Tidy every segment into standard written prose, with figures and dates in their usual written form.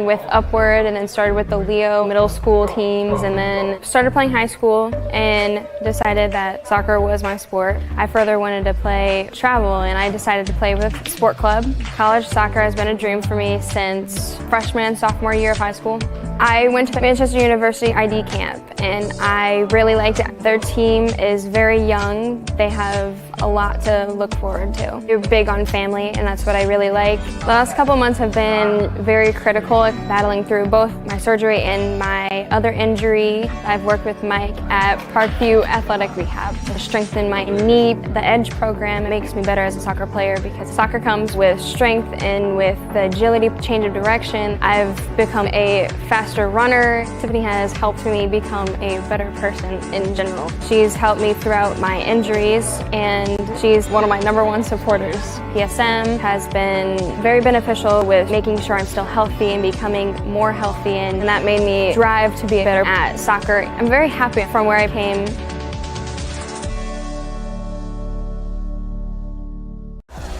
with Upward, and then started with the Leo middle school teams, and then started playing high school and decided that soccer was my sport. I further wanted to play travel, and I decided to play with Sport Club. College soccer has been a dream for me since freshman and sophomore year of high school. I went to Manchester University ID camp, and I really liked it. Their team is very young. They have a lot to look forward to. They're big on family, and that's what I really like. The last couple months have been very critical, battling through both my surgery and my other injury. I've worked with Mike at Parkview Athletic Rehab to strengthen my knee. The EDGE program makes me better as a soccer player because soccer comes with strength and with the agility, change of direction. I've become a faster runner. Tiffany has helped me become a better person in general. She's helped me throughout my injuries, and she's one of my #1 supporters. PSM has been very beneficial with making sure I'm still healthy and becoming more healthy, and that made me drive to be better at soccer. I'm very happy from where I came.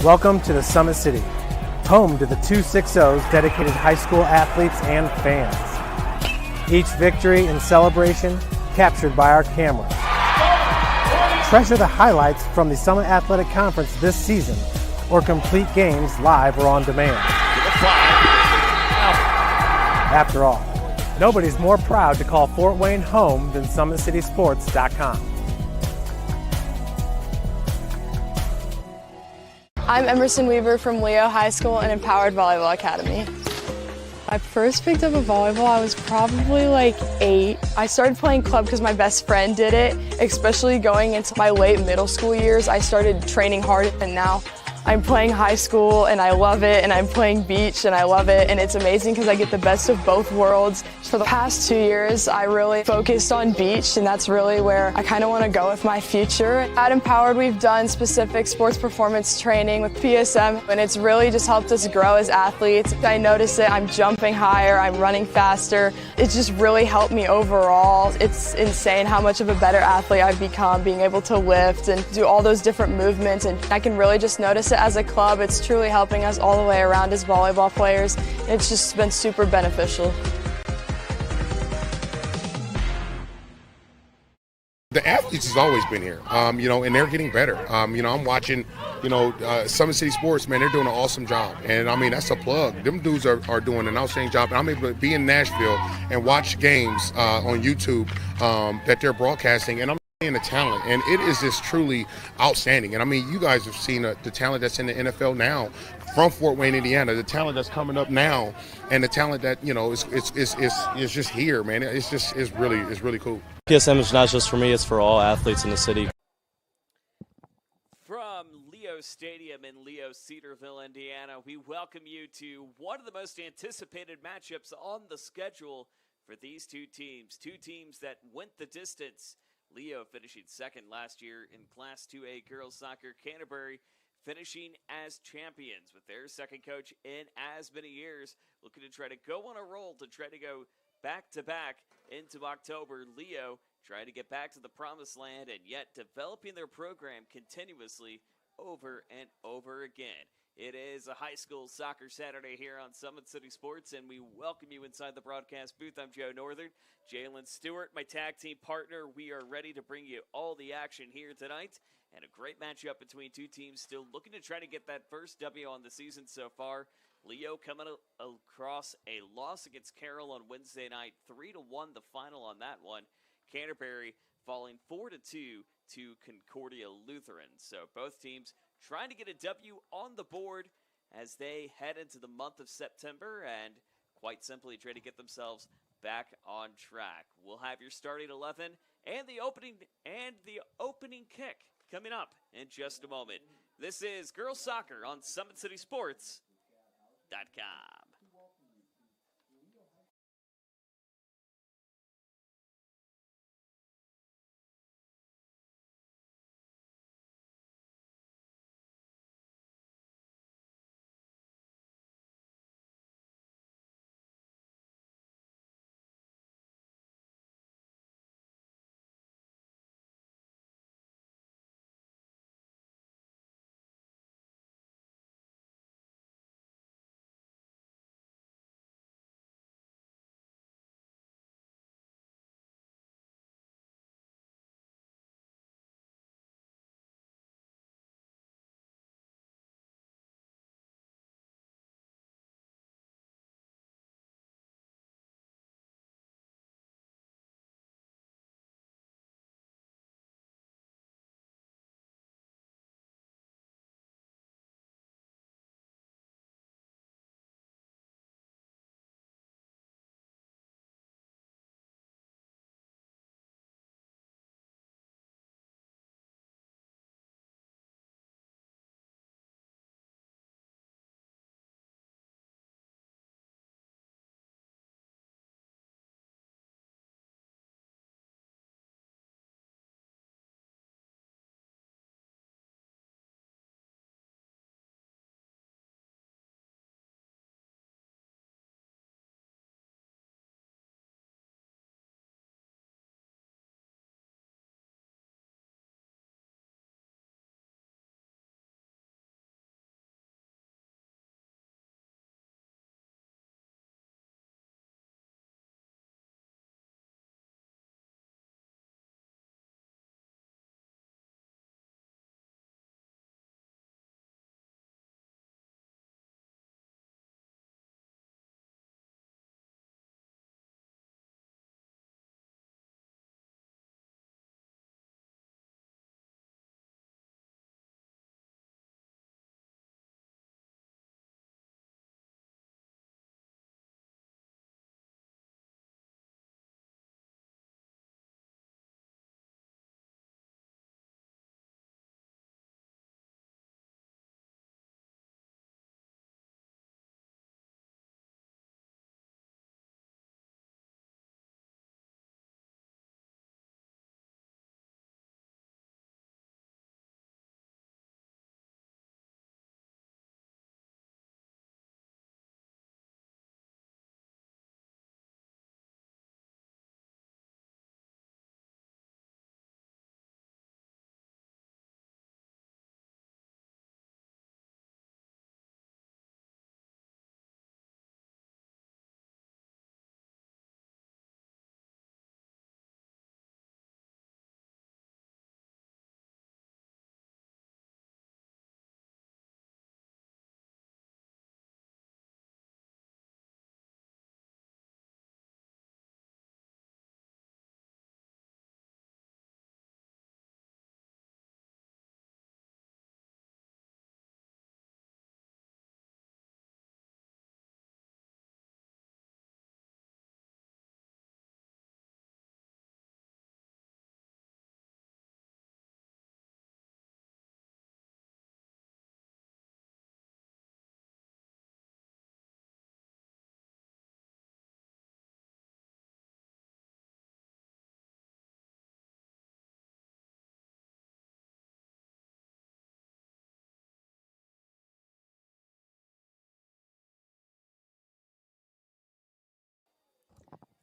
Welcome to the Summit City, home to the 260's dedicated high school athletes and fans. Each victory and celebration captured by our cameras. Treasure the highlights from the Summit Athletic Conference this season, or complete games live or on demand. After all, nobody's more proud to call Fort Wayne home than SummitCitySports.com. I'm Emerson Weaver from Leo High School and Empowered Volleyball Academy. I first picked up a volleyball, I was probably like 8. I started playing club because my best friend did it, especially going into my late middle school years. I started training hard, and now I'm playing high school and I love it, and I'm playing beach and I love it, and it's amazing because I get the best of both worlds. For the past 2 years, I really focused on beach, and that's really where I kind of want to go with my future. At Empowered, we've done specific sports performance training with PSM, and it's really just helped us grow as athletes. I notice it, I'm jumping higher, I'm running faster. It's just really helped me overall. It's insane how much of a better athlete I've become, being able to lift and do all those different movements, and I can really just notice it as a club. It's truly helping us all the way around as volleyball players. It's just been super beneficial. The athletes has always been here, and they're getting better. I'm watching, Summit City Sports, man, they're doing an awesome job. And, that's a plug. Them dudes are doing an outstanding job. And I'm able to be in Nashville and watch games on YouTube that they're broadcasting. And I'm seeing the talent, and it is just truly outstanding. And, you guys have seen the talent that's in the NFL now from Fort Wayne, Indiana, the talent that's coming up now, and the talent that, is just here, man. It's really cool. PSM is not just for me, it's for all athletes in the city. From Leo Stadium in Leo, Cedarville, Indiana, we welcome you to one of the most anticipated matchups on the schedule for these two teams that went the distance. Leo finishing second last year in Class 2A girls soccer. Canterbury finishing as champions with their second coach in as many years, looking to try to go on a roll to try to go back-to-back into October. Leo trying to get back to the promised land, and yet developing their program continuously over and over again. It is a high school soccer Saturday here on Summit City Sports, and we welcome you inside the broadcast booth. I'm Joe Northern. Jalen Stewart, my tag team partner. We are ready to bring you all the action here tonight, and a great matchup between two teams still looking to try to get that first W on the season so far. Leo coming across a loss against Carroll on Wednesday night, 3-1 the final on that one. Canterbury falling 4-2 to Concordia Lutheran. So both teams trying to get a W on the board as they head into the month of September and quite simply try to get themselves back on track. We'll have your starting 11 and the opening kick coming up in just a moment. This is girls soccer on SummitCitySports.com.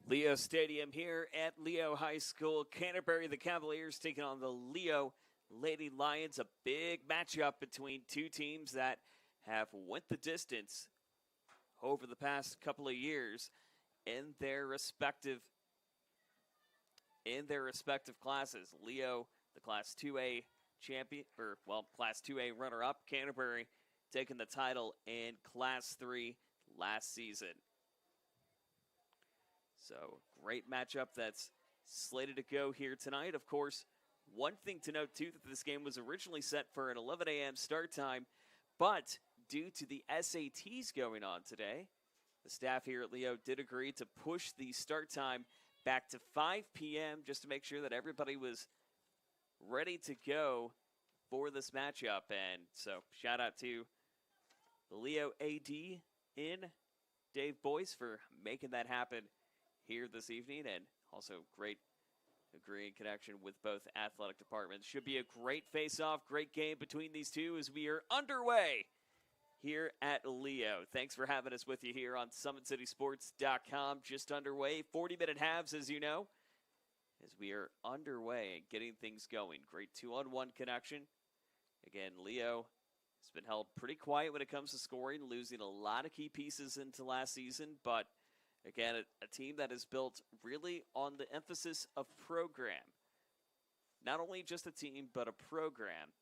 Leo Stadium here at Leo High School. Canterbury, the Cavaliers taking on the Leo Lady Lions. A big matchup between two teams that have went the distance over the past couple of years in their respective classes. Leo, the Class 2A champion, Class 2A runner-up. Canterbury taking the title in Class 3 last season. So, great matchup that's slated to go here tonight. Of course, one thing to note, too, that this game was originally set for an 11 a.m. start time, but due to the SATs going on today, the staff here at Leo did agree to push the start time back to 5 p.m. just to make sure that everybody was ready to go for this matchup. And so, shout out to the Leo AD in Dave Boyce for making that happen here this evening, and also great agreeing connection with both athletic departments. Should be a great face-off, great game between these two as we are underway here at Leo. Thanks for having us with you here on SummitCitySports.com. Just underway, 40-minute halves, as you know, as we are underway and getting things going. Great 2-on-1 connection. Again, Leo has been held pretty quiet when it comes to scoring, losing a lot of key pieces into last season, but again, a team that is built really on the emphasis of program. Not only just a team, but a program.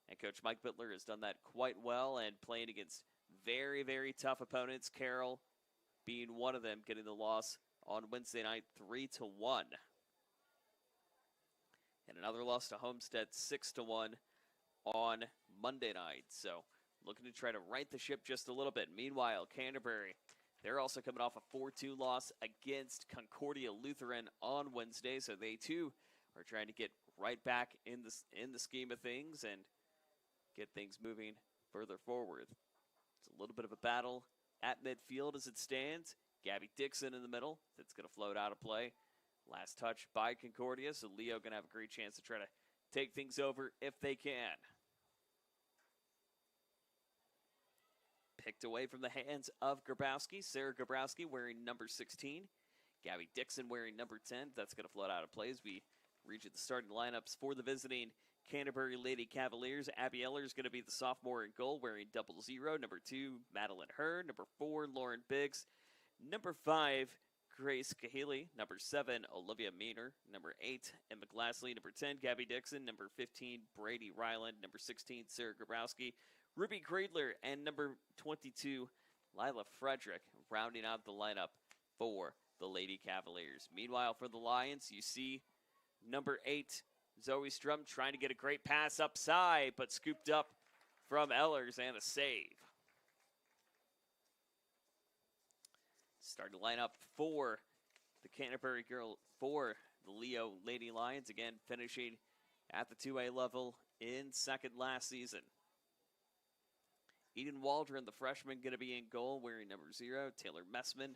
And Coach Mike Bittler has done that quite well and playing against very, very tough opponents. Carroll being one of them, getting the loss on Wednesday night 3-1. And another loss to Homestead 6-1 on Monday night. So looking to try to right the ship just a little bit. Meanwhile, Canterbury, they're also coming off a 4-2 loss against Concordia Lutheran on Wednesday, so they too are trying to get right back in the scheme of things and get things moving further forward. It's a little bit of a battle at midfield as it stands. Gabby Dixon in the middle. That's going to float out of play. Last touch by Concordia, so Leo going to have a great chance to try to take things over if they can. Picked away from the hands of Grabowski. Sarah Grabowski wearing number 16. Gabby Dixon wearing number 10. That's going to float out of play as we reach the starting lineups for the visiting Canterbury Lady Cavaliers. Abby Eller is going to be the sophomore in goal wearing 00. Number 2, Madeline Herr. Number 4, Lauren Biggs. Number 5, Grace Kahili. Number 7, Olivia Meaner. Number 8, Emma Glassley. Number 10, Gabby Dixon. Number 15, Brady Ryland. Number 16, Sarah Grabowski. Ruby Gradler, and number 22, Lila Frederick, rounding out the lineup for the Lady Cavaliers. Meanwhile, for the Lions, you see number 8, Zoe Strum, trying to get a great pass upside, but scooped up from Ehlers and a save. Starting to line up for the Canterbury girl, for the Leo Lady Lions, again finishing at the 2A level in second last season. Eden Waldron, the freshman, going to be in goal, wearing number 0. Taylor Messman,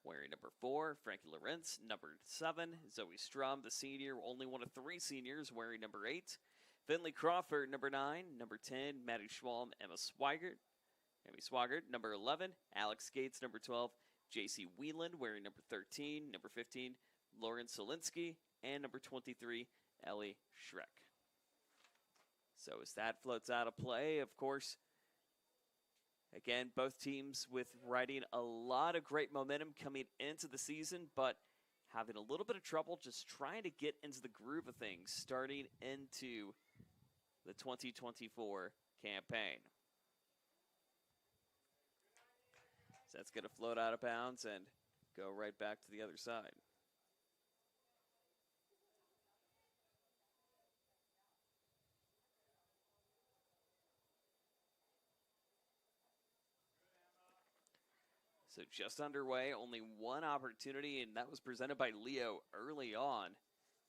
wearing number 4. Frankie Lawrence, number 7. Zoe Strum, the senior, only one of 3 seniors, wearing number 8. Finley Crawford, number 9. Number 10, Maddie Schwalm, Emmy Swigert, number 11. Alex Gates, number 12. J.C. Wieland, wearing number 13. Number 15, Lauren Solinsky. And number 23, Ellie Schreck. So as that floats out of play, of course, again, both teams with riding a lot of great momentum coming into the season, but having a little bit of trouble just trying to get into the groove of things starting into the 2024 campaign. So that's going to float out of bounds and go right back to the other side. So just underway, only one opportunity, and that was presented by Leo early on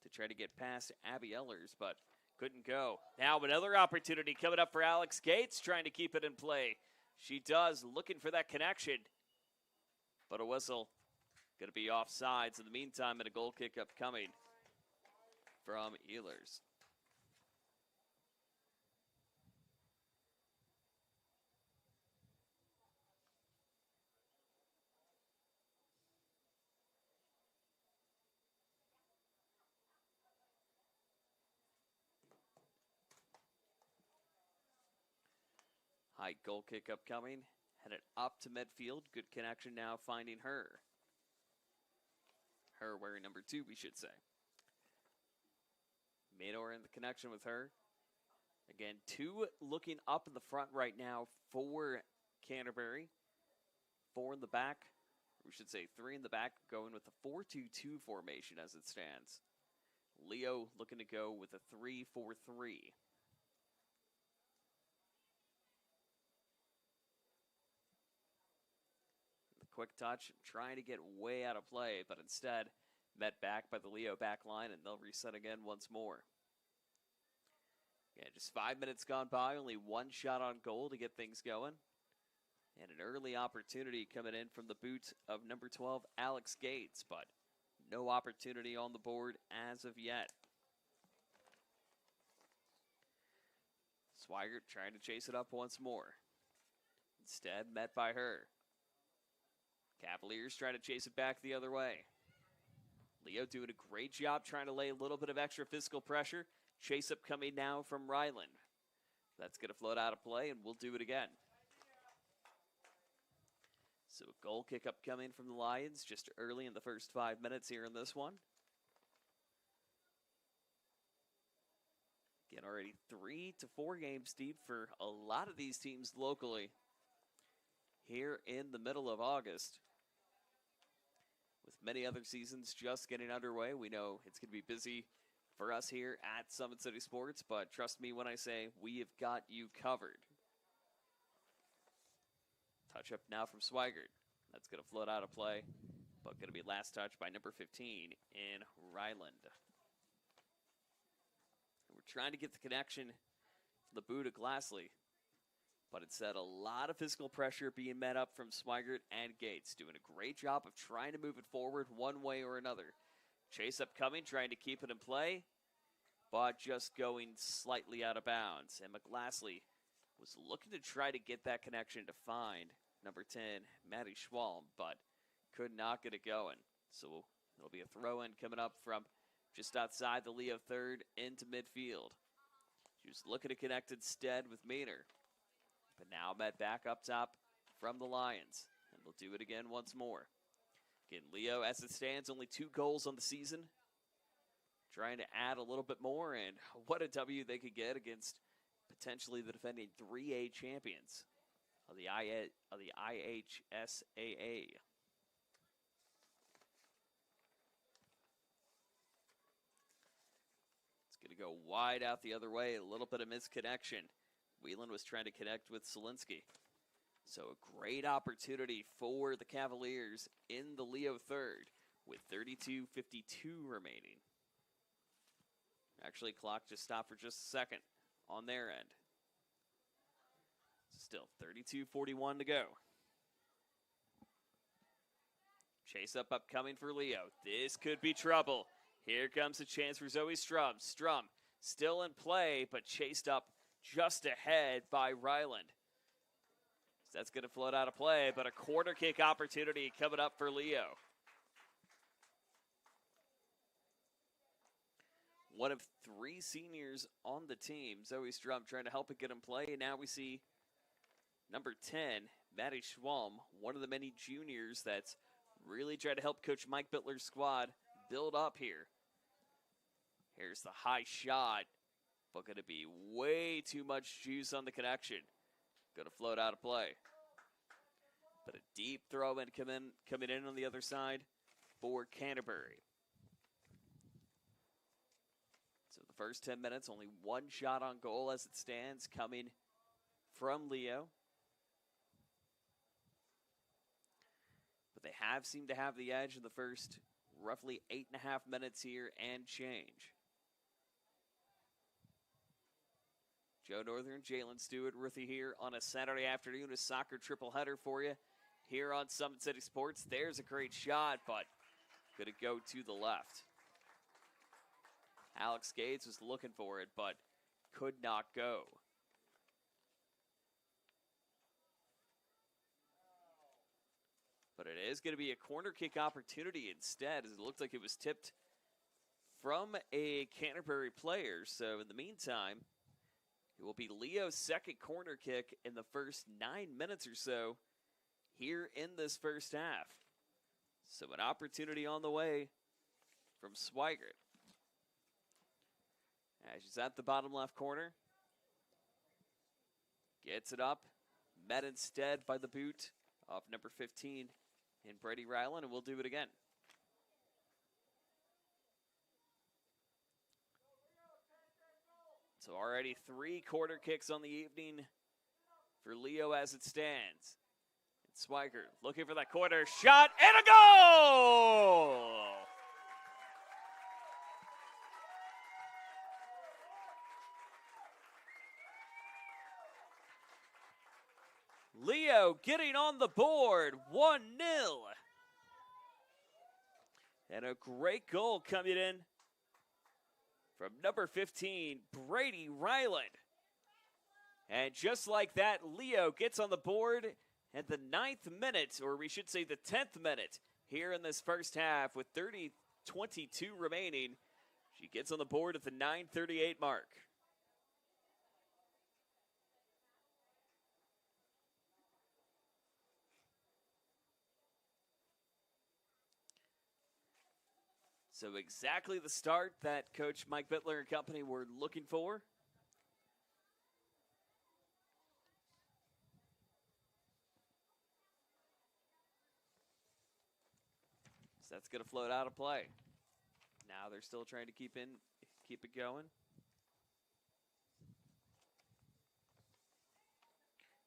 to try to get past Abby Ehlers, but couldn't go. Now another opportunity coming up for Alex Gates, trying to keep it in play. She does, looking for that connection, but a whistle going to be offsides in the meantime, and a goal kick upcoming from Ehlers. High goal kick upcoming. Headed up to midfield. Good connection now finding her. Her wearing number 2, we should say. Mador in the connection with her. Again, 2 looking up in the front right now for Canterbury. 4 in the back. We should say 3 in the back, going with the 4-2-2 formation as it stands. Leo looking to go with a 3-4-3. The quick touch, trying to get way out of play, but instead met back by the Leo back line, and they'll reset again once more. Yeah, just 5 minutes gone by, only 1 shot on goal to get things going. And an early opportunity coming in from the boot of number 12, Alex Gates, but no opportunity on the board as of yet. Swigert trying to chase it up once more. Instead, met by her. Cavaliers trying to chase it back the other way. Leo doing a great job trying to lay a little bit of extra physical pressure. Chase up coming now from Ryland. That's going to float out of play, and we'll do it again. So a goal kick up coming from the Lions just early in the first 5 minutes here in this one. Again, already 3 to 4 games deep for a lot of these teams locally here in the middle of August. With many other seasons just getting underway, we know it's going to be busy for us here at Summit City Sports, but trust me when I say we have got you covered. Touch up now from Swigert. That's going to float out of play, but going to be last touch by number 15 in Ryland. We're trying to get the connection from the boot of Glassley, but instead a lot of physical pressure being met up from Swigert and Gates, doing a great job of trying to move it forward one way or another. Chase up coming, trying to keep it in play, but just going slightly out of bounds. And McGlassley was looking to try to get that connection to find number 10, Maddie Schwalm, but could not get it going. So it'll be a throw-in coming up from just outside the Leo third into midfield. She was looking to connect instead with Maynard, but now met back up top from the Lions. And we'll do it again once more. Again, Leo, as it stands, only 2 goals on the season. Trying to add a little bit more, and what a W they could get against potentially the defending 3A champions of the IHSAA. It's going to go wide out the other way, a little bit of misconnection. Whelan was trying to connect with Solinsky. So a great opportunity for the Cavaliers in the Leo third with 32:52 remaining. Actually, clock just stopped for just a second on their end. Still 32:41 to go. Chase up upcoming for Leo. This could be trouble. Here comes a chance for Zoe Strum. Strum still in play, but chased up just ahead by Ryland. That's going to float out of play, but a corner kick opportunity coming up for Leo. One of 3 seniors on the team, Zoe Strum, trying to help it get in play. And now we see number 10, Maddie Schwalm, one of the many juniors that's really tried to help Coach Mike Bittler's squad build up here. Here's the high shot, but going to be way too much juice on the connection. Going to float out of play. But a deep throw in coming in on the other side for Canterbury. So the first 10 minutes, only 1 shot on goal as it stands, coming from Leo. But they have seemed to have the edge in the first roughly 8.5 minutes here and change. Joe Northern, Jalen Stewart with you here on a Saturday afternoon, a soccer triple header for you here on Summit City Sports. There's a great shot, but going to go to the left. Alex Gates was looking for it, but could not go. But it is going to be a corner kick opportunity instead, as it looked like it was tipped from a Canterbury player. So in the meantime, It will be Leo's second corner kick in the first 9 minutes or so here in this first half. So an opportunity on the way from Swigert. As she's at the bottom left corner. Gets it up. Met instead by the boot of number 15 in Brady Ryland, and we'll do it again. So already 3 corner kicks on the evening for Leo as it stands. And Swigert looking for that corner shot and a goal! Leo getting on the board, 1-0. And a great goal coming in from number 15, Brady Ryland. And just like that, Leo gets on the board at the 9th minute, or we should say the 10th minute, here in this first half with 30:22 remaining. She gets on the board at the 9:38 mark. So exactly the start that Coach Mike Bittler and company were looking for. So that's going to float out of play. Now they're still trying to keep it going.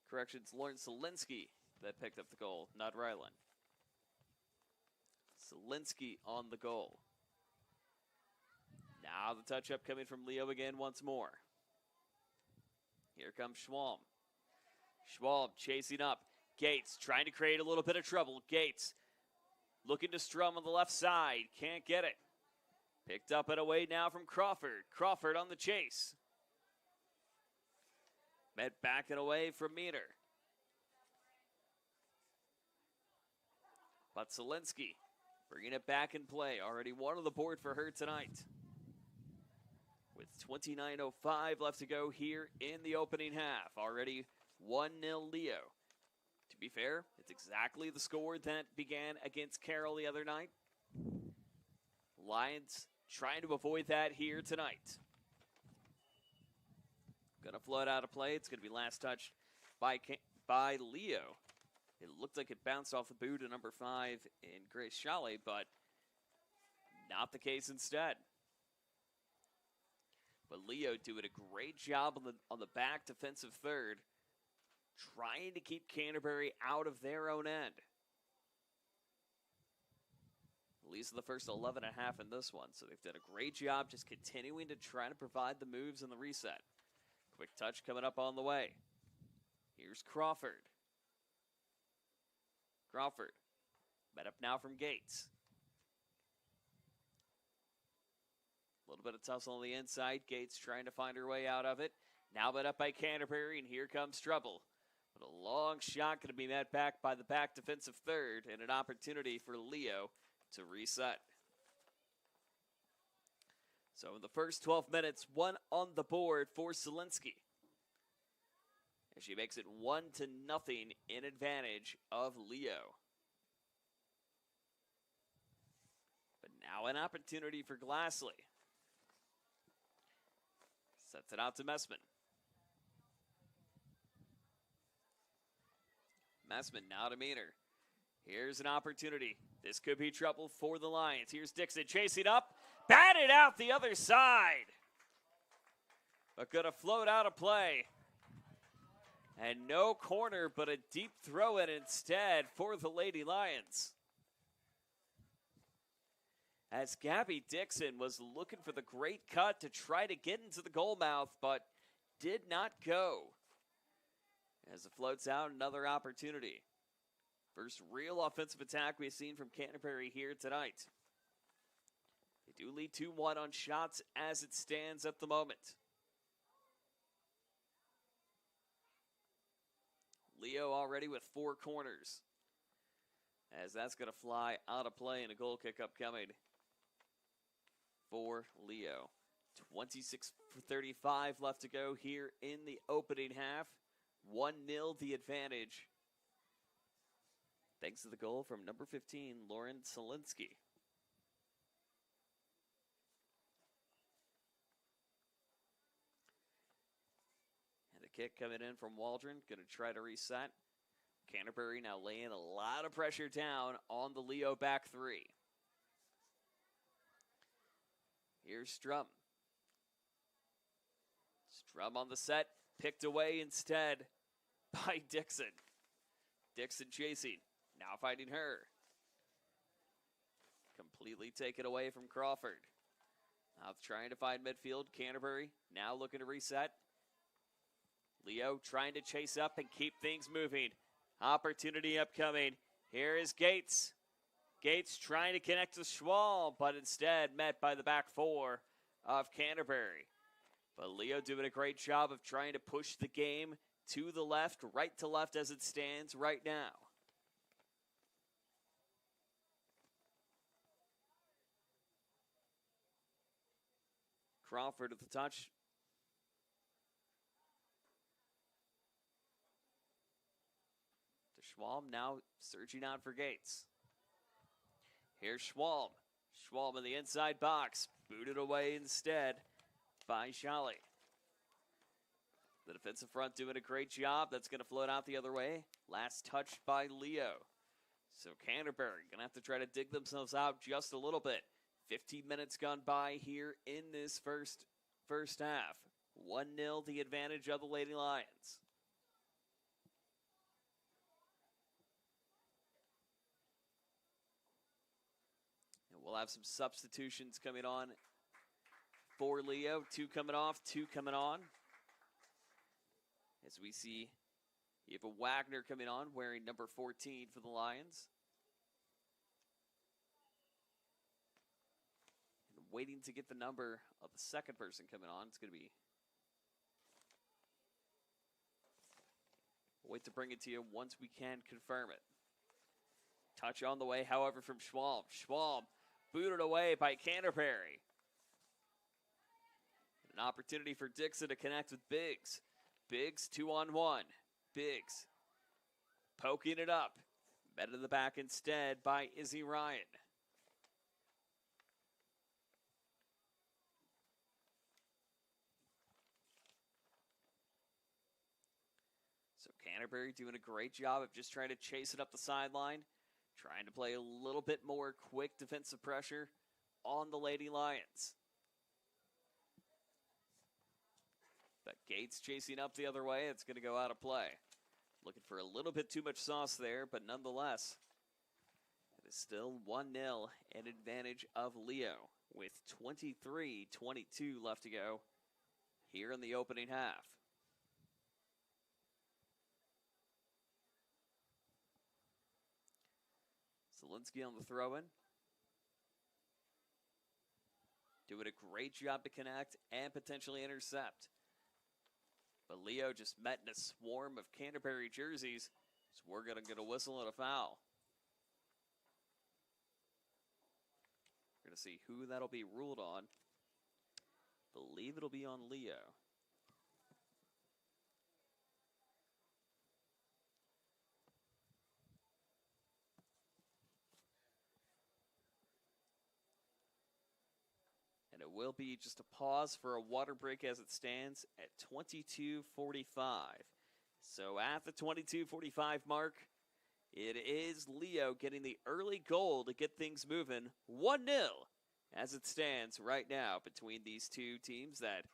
Corrections, Lawrence Zielinski that picked up the goal, not Ryland. Zielinski on the goal. Now the touch-up coming from Leo again once more. Here comes Schwalm. Schwalm chasing up. Gates trying to create a little bit of trouble. Gates looking to strum on the left side. Can't get it. Picked up and away now from Crawford. Crawford on the chase. Met back and away from Meter. But Zielinski bringing it back in play. Already one on the board for her tonight. With 29:05 left to go here in the opening half. Already 1-0 Leo. To be fair, it's exactly the score that began against Carroll the other night. Lions trying to avoid that here tonight. Gonna float out of play. It's gonna be last touched by Leo. It looked like it bounced off the boot of number 5 in Grace Shalley, but not the case instead. But Leo doing a great job on the back defensive third, trying to keep Canterbury out of their own end. At least in the first 11 and a half in this one. So they've done a great job just continuing to try to provide the moves in the reset. Quick touch coming up on the way. Here's Crawford. Crawford met up now from Gates. A little bit of tussle on the inside. Gates trying to find her way out of it. Now met up by Canterbury, and here comes trouble. But a long shot going to be met back by the back defensive third, and an opportunity for Leo to reset. So in the first 12 minutes, 1 on the board for Zielinski. And she makes it 1-0 in advantage of Leo. But now an opportunity for Glassley. Sets it out to Messman. Messman now to Meter. Here's an opportunity. This could be trouble for the Lions. Here's Dixon chasing up. Batted out the other side. But going to float out of play. And no corner, but a deep throw in instead for the Lady Lions. As Gabby Dixon was looking for the great cut to try to get into the goal mouth, but did not go. As it floats out, another opportunity. First real offensive attack we've seen from Canterbury here tonight. They do lead 2-1 on shots as it stands at the moment. Leo already with 4 corners. As that's going to fly out of play and a goal kick upcoming for Leo. 26:35 left to go here in the opening half. 1-0 the advantage. Thanks to the goal from number 15, Lauren Solinsky. And the kick coming in from Waldron. Going to try to reset. Canterbury now laying a lot of pressure down on the Leo back three. Here's Strum. Strum on the set. Picked away instead by Dixon. Dixon chasing. Now finding her. Completely taken away from Crawford. Now trying to find midfield. Canterbury now looking to reset. Leo trying to chase up and keep things moving. Opportunity upcoming. Here is Gates. Gates trying to connect to Schwalm, but instead met by the back four of Canterbury. But Leo doing a great job of trying to push the game to the left, right to left as it stands right now. Crawford at the touch. To Schwalm, now searching out for Gates. Here's Schwalm. Schwalm in the inside box. Booted away instead by Shally. The defensive front doing a great job. That's going to float out the other way. Last touch by Leo. So Canterbury going to have to try to dig themselves out just a little bit. 15 minutes gone by here in this first half. 1-0 the advantage of the Lady Lions. And we'll have some substitutions coming on for Leo. 2 coming off, 2 coming on. As we see, you have a Wagner coming on wearing number 14 for the Lions. And waiting to get the number of the second person coming on. It's going to be... We'll wait to bring it to you once we can confirm it. Touch on the way, however, from Schwalm. Schwalm booted away by Canterbury. An opportunity for Dixon to connect with Biggs. Biggs 2-on-1. Biggs poking it up. Met in the back instead by Izzy Ryan. So Canterbury doing a great job of just trying to chase it up the sideline. Trying to play a little bit more quick defensive pressure on the Lady Lions. But Gates chasing up the other way. It's going to go out of play. Looking for a little bit too much sauce there, but nonetheless, it is still 1-0 an advantage of Leo with 23-22 left to go here in the opening half. Solinsky on the throw-in. Doing a great job to connect and potentially intercept. But Leo just met in a swarm of Canterbury jerseys, so we're going to get a whistle and a foul. We're going to see who that'll be ruled on. Believe it'll be on Leo. And it will be just a pause for a water break as it stands at 22:45. So at the 22:45 mark, it is Leo getting the early goal to get things moving. 1-0 as it stands right now between these two teams that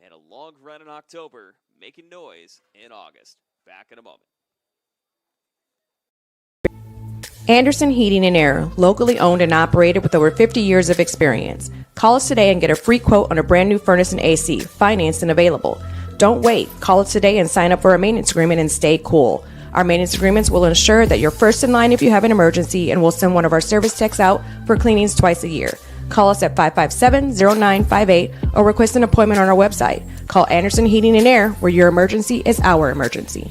had a long run in October, making noise in August. Back in a moment. Anderson Heating and Air, locally owned and operated with over 50 years of experience. Call us today and get a free quote on a brand new furnace and AC, financed and available. Don't wait. Call us today and sign up for a maintenance agreement and stay cool. Our maintenance agreements will ensure that you're first in line if you have an emergency, and we'll send one of our service techs out for cleanings twice a year. Call us at 557-0958 or request an appointment on our website. Call Anderson Heating and Air, where your emergency is our emergency.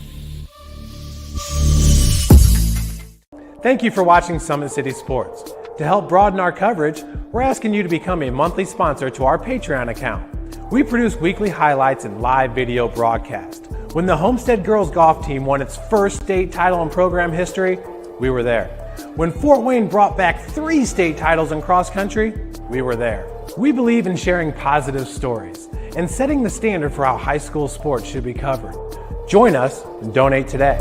Thank you for watching Summit City Sports. To help broaden our coverage, we're asking you to become a monthly sponsor to our Patreon account. We produce weekly highlights and live video broadcast. When the Homestead Girls Golf Team won its first state title in program history, we were there. When Fort Wayne brought back 3 state titles in cross country, we were there. We believe in sharing positive stories and setting the standard for how high school sports should be covered. Join us and donate today.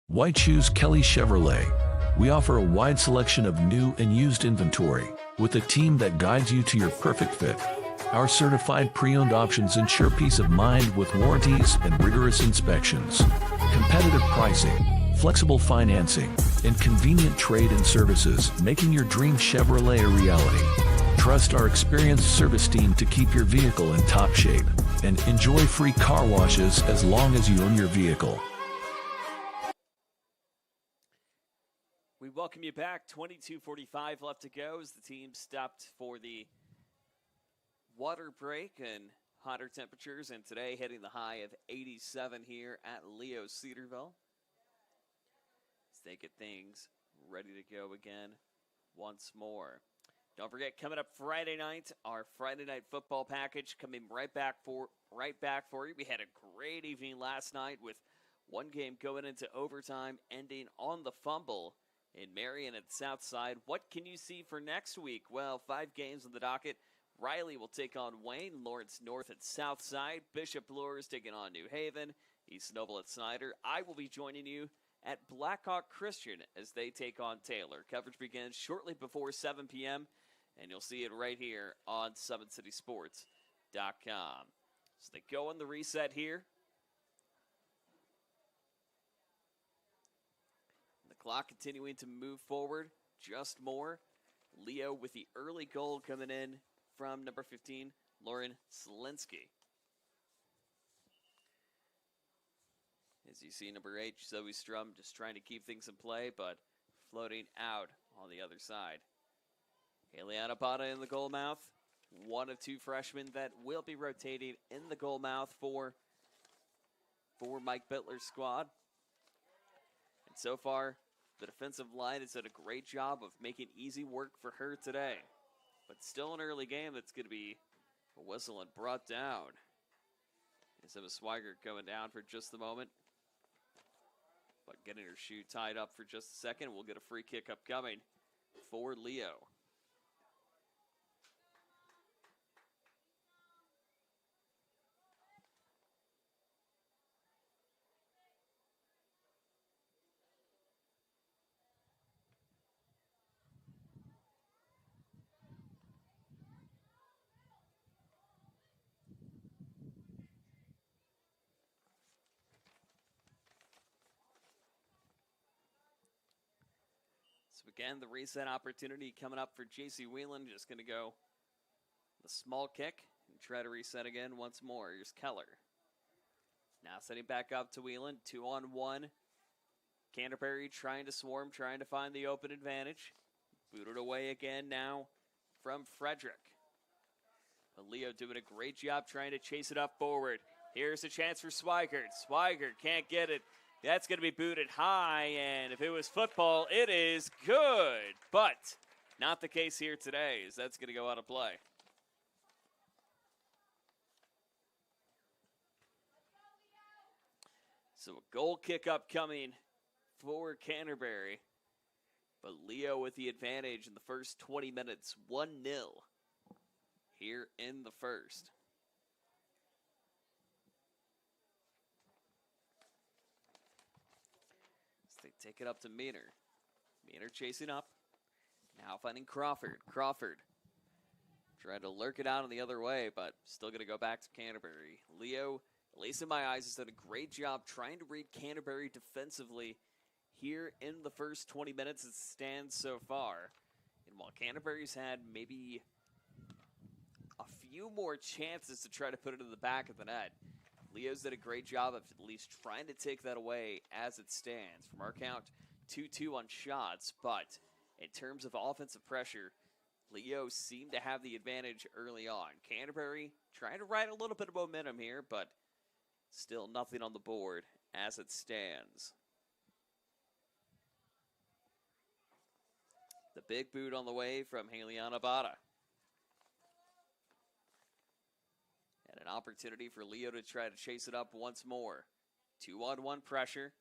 Why choose Kelly Chevrolet? We offer a wide selection of new and used inventory with a team that guides you to your perfect fit. Our certified pre-owned options ensure peace of mind with warranties and rigorous inspections. Competitive pricing, flexible financing, and convenient trade-in services, making your dream Chevrolet a reality. Trust our experienced service team to keep your vehicle in top shape and enjoy free car washes as long as you own your vehicle. We welcome you back. 22:45 left to go as the team stopped for the water break and hotter temperatures, and today hitting the high of 87 here at Leo Cedarville. Let's get things ready to go again once more. Don't forget, coming up Friday night, our Friday night football package coming right back for you. We had a great evening last night with one game going into overtime, ending on the fumble in Marion at Southside. What can you see for next week? Well, 5 games on the docket. Riley will take on Wayne, Lawrence North at Southside, Bishop Luers taking on New Haven, East Noble at Snyder. I will be joining you at Blackhawk Christian as they take on Taylor. Coverage begins shortly before 7 p.m., and you'll see it right here on SummitCitySports.com. So they go on the reset here. Clock continuing to move forward just more. Leo with the early goal coming in from number 15, Lauren Selinsky. As you see, number 8, Zoe Strum just trying to keep things in play, but floating out on the other side. Eliana Bada in the goal mouth. One of 2 freshmen that will be rotating in the goal mouth for Mike Bittler's squad. And so far, the defensive line has done a great job of making easy work for her today. But still an early game that's going to be a whistle and brought down. As Emma Swigert going down for just a moment. But getting her shoe tied up for just a second. We'll get a free kick upcoming for Leo. Again, the reset opportunity coming up for J.C. Whelan. Just going to go the small kick and try to reset again once more. Here's Keller. Now setting back up to Whelan. 2-on-1. Canterbury trying to swarm, trying to find the open advantage. Booted away again now from Frederick. But Leo doing a great job trying to chase it up forward. Here's a chance for Swigert. Swigert can't get it. That's going to be booted high, and if it was football, it is good. But not the case here today, as that's going to go out of play. So a goal kick upcoming for Canterbury. But Leo with the advantage in the first 20 minutes, 1-0 here in the first. They take it up to Meaner. Meaner chasing up. Now finding Crawford. Crawford trying to lurk it out on the other way, but still going to go back to Canterbury. Leo, at least in my eyes, has done a great job trying to read Canterbury defensively here in the first 20 minutes as it stands so far. And while Canterbury's had maybe a few more chances to try to put it in the back of the net, Leo's did a great job of at least trying to take that away as it stands. From our count, 2-2 on shots, but in terms of offensive pressure, Leo seemed to have the advantage early on. Canterbury trying to ride a little bit of momentum here, but still nothing on the board as it stands. The big boot on the way from Heliana Bada. And an opportunity for Leo to try to chase it up once more. 2-on-1 pressure.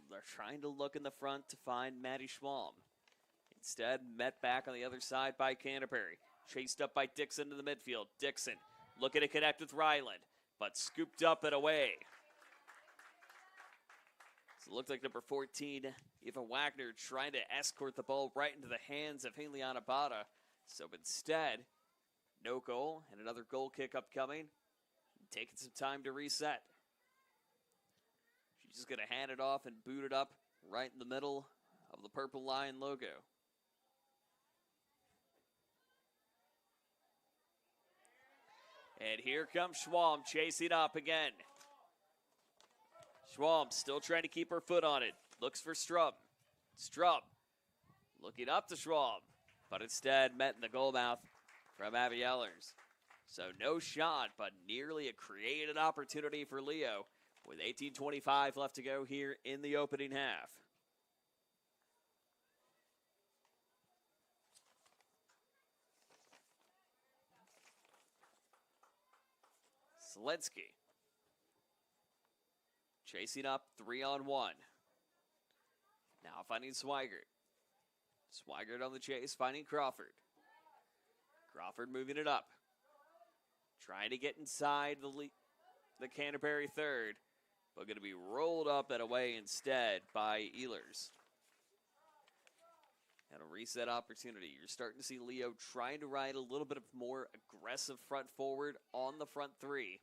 They're trying to look in the front to find Maddie Schwalm. Instead, met back on the other side by Canterbury. Chased up by Dixon to the midfield. Dixon looking to connect with Ryland, but scooped up and away. So it looked like number 14, Eva Wagner, trying to escort the ball right into the hands of Heliana Bada. So instead, no goal and another goal kick upcoming. Taking some time to reset. She's just going to hand it off and boot it up right in the middle of the Purple Lion logo. And here comes Schwalm chasing up again. Schwalm still trying to keep her foot on it. Looks for Strub. Strub looking up to Schwalm, but instead met in the goal mouth from Abby Ellers. So no shot, but nearly a created opportunity for Leo with 18:25 left to go here in the opening half. Selensky chasing up 3-on-1. Now finding Swigert. Swigert on the chase, finding Crawford. Crawford moving it up. Trying to get inside the Canterbury third, but going to be rolled up and away instead by Ehlers. And a reset opportunity. You're starting to see Leo trying to ride a little bit of more aggressive front forward on the front three.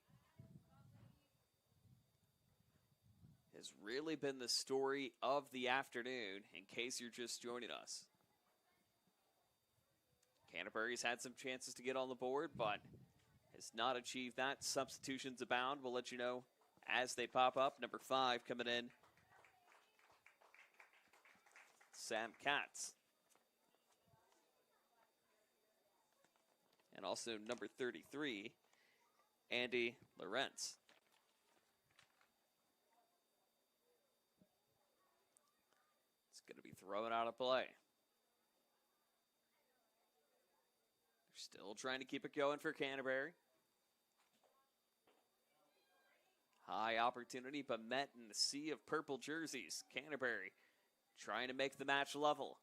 Has really been the story of the afternoon in case you're just joining us. Canterbury's had some chances to get on the board, but has not achieved that. Substitutions abound. We'll let you know as they pop up. Number 5 coming in, Sam Katz. And also number 33, Andy Lorenz. It's going to be thrown out of play. They're still trying to keep it going for Canterbury. High opportunity, but met in the sea of purple jerseys. Canterbury trying to make the match level.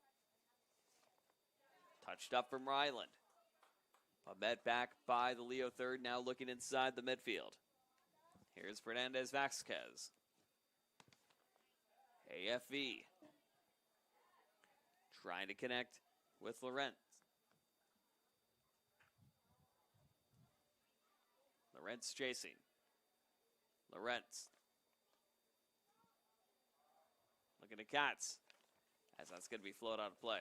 Touched up from Ryland. But met back by the Leo third, now looking inside the midfield. Here's Fernandez Vasquez. AFV. Trying to connect with Lorenz. Lorenz chasing. Lorenz. Looking at Katz. As that's going to be floated out of play.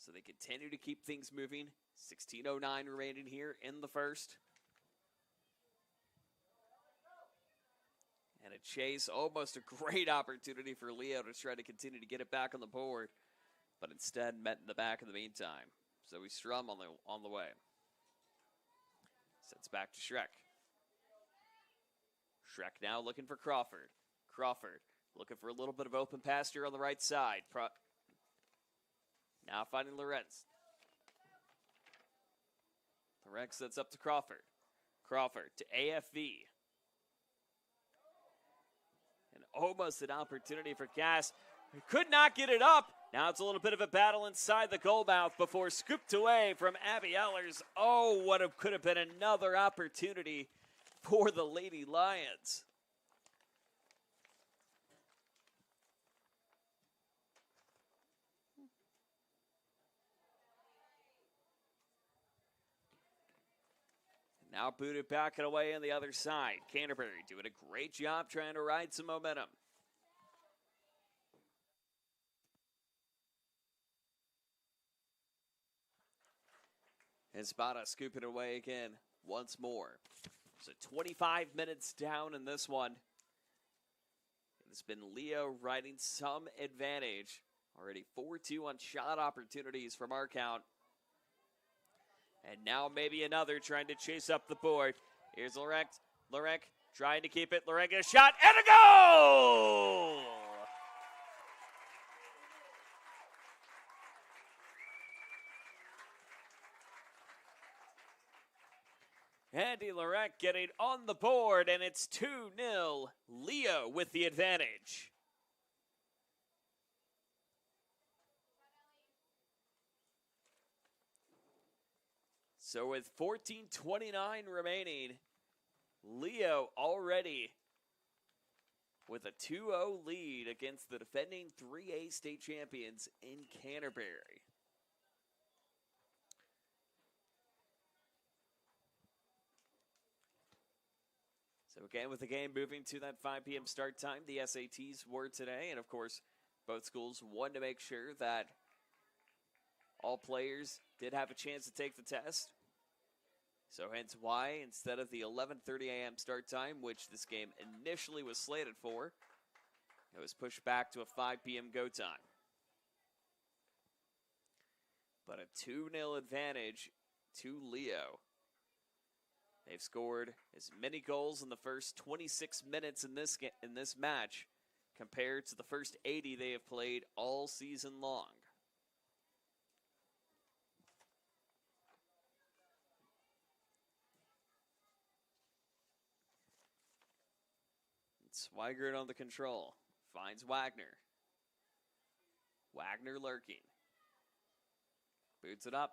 So they continue to keep things moving. 16:09 remaining here in the first. And a chase, almost a great opportunity for Leo to try to continue to get it back on the board, but instead met in the back in the meantime. So we strum on the way. Sets back to Schreck. Schreck now looking for Crawford. Crawford looking for a little bit of open pasture on the right side. Now finding Lorenz. Lorenz sets up to Crawford. Crawford to AFV. And almost an opportunity for Cass. Could not get it up. Now it's a little bit of a battle inside the goal mouth before scooped away from Abby Ellers. Oh, could have been another opportunity for the Lady Lions. Now booted back and away on the other side. Canterbury doing a great job trying to ride some momentum. And Spada scooping it away again once more. So 25 minutes down in this one. It's been Leo riding some advantage. Already 4-2 on shot opportunities from our count. And now maybe another trying to chase up the board. Here's Lorek. Lorek trying to keep it. Lorek a shot and a goal! Andy Lorek getting on the board, and it's 2-0. Leo with the advantage. So with 14:29 remaining, Leo already with a 2-0 lead against the defending 3A state champions in Canterbury. So again, with the game moving to that 5 p.m. start time, the SATs were today, and of course, both schools wanted to make sure that all players did have a chance to take the test. So hence why, instead of the 11:30 a.m. start time, which this game initially was slated for, it was pushed back to a 5 p.m. go time. But a 2-0 advantage to Leo. They've scored as many goals in the first 26 minutes in this match compared to the first 80 they have played all season long. Swigert on the control. Finds Wagner. Wagner lurking. Boots it up.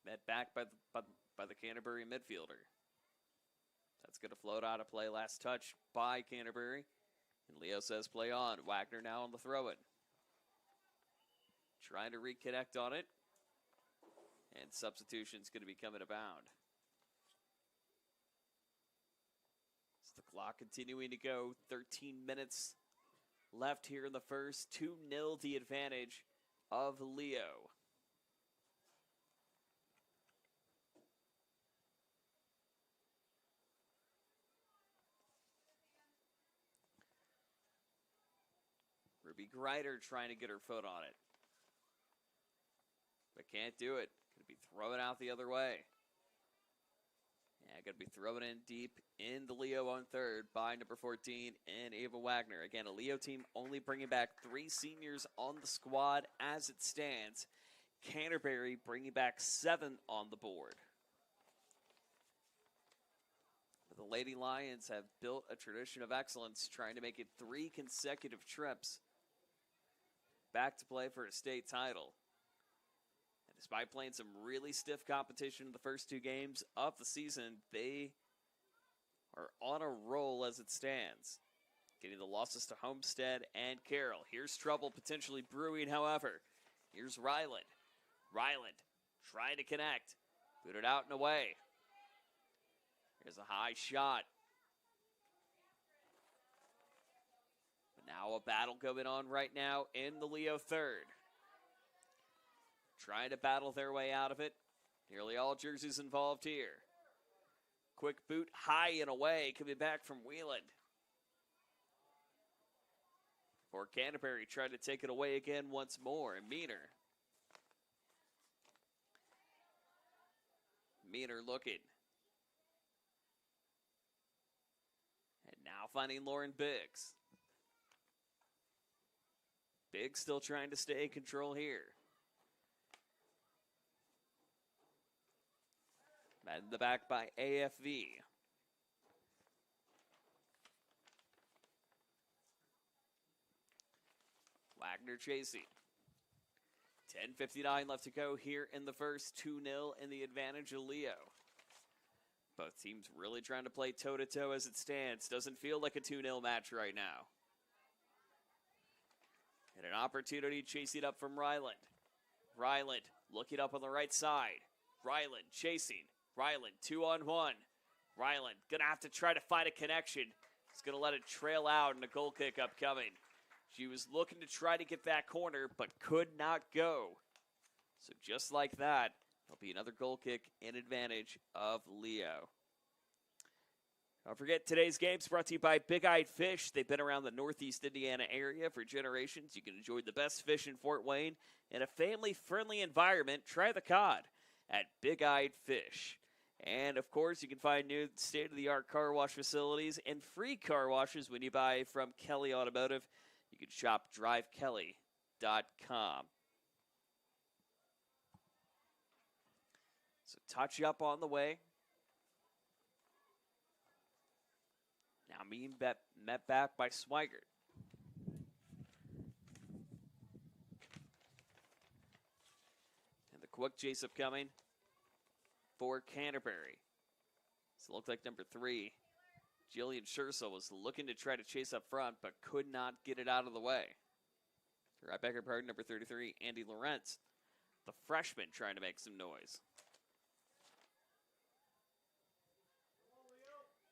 Met back by the Canterbury midfielder. That's going to float out of play. Last touch by Canterbury. And Leo says play on. Wagner now on the throw-in. Trying to reconnect on it. And substitution's going to be coming abound. The clock continuing to go. 13 minutes left here in the first. 2-0 the advantage of Leo. Ruby Greider trying to get her foot on it. But can't do it. Going to be throwing out the other way. Yeah, going to be throwing in deep in the Leo on third by number 14 and Ava Wagner. Again, a Leo team only bringing back 3 seniors on the squad as it stands. Canterbury bringing back 7 on the board. But the Lady Lions have built a tradition of excellence, trying to make it 3 consecutive trips back to play for a state title. Despite playing some really stiff competition in the first 2 games of the season, they are on a roll as it stands. Getting the losses to Homestead and Carroll. Here's trouble potentially brewing, however. Here's Ryland. Ryland trying to connect. Put it out and away. Here's a high shot. But now a battle going on right now in the Leo third. Trying to battle their way out of it. Nearly all jerseys involved here. Quick boot, high and away, coming back from Wheeland. For Canterbury, trying to take it away again once more, and Meaner. Meaner looking. And now finding Lauren Biggs. Biggs still trying to stay in control here. Met in the back by AFV. Wagner chasing. 10:59 left to go here in the first. 2-0 in the advantage of Leo. Both teams really trying to play toe-to-toe as it stands. Doesn't feel like a 2-0 match right now. And an opportunity chasing up from Ryland. Ryland looking up on the right side. Ryland chasing. Ryland, 2-on-1. Ryland going to have to try to find a connection. He's going to let it trail out and a goal kick upcoming. She was looking to try to get that corner, but could not go. So just like that, there'll be another goal kick in advantage of Leo. Don't forget, today's game is brought to you by Big Eyed Fish. They've been around the Northeast Indiana area for generations. You can enjoy the best fish in Fort Wayne in a family-friendly environment. Try the cod at Big Eyed Fish. And, of course, you can find new state-of-the-art car wash facilities and free car washes when you buy from Kelly Automotive. You can shop drivekelly.com. So touch up on the way. Now met back by Swigert. And the quick chase upcoming for Canterbury. So it looked like number 3, Jillian Scherzel, was looking to try to chase up front, but could not get it out of the way. Right back at number 33, Andy Lawrence, the freshman, trying to make some noise.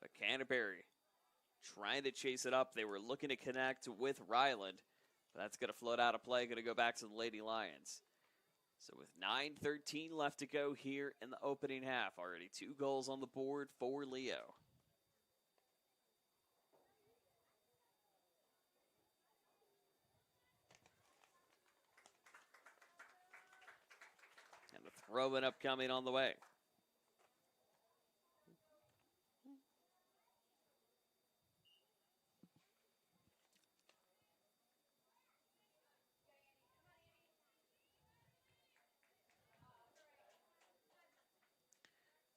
But Canterbury trying to chase it up. They were looking to connect with Ryland. That's going to float out of play, going to go back to the Lady Lions. So with 9:13 left to go here in the opening half, already 2 goals on the board for Leo. And the throw-in upcoming on the way.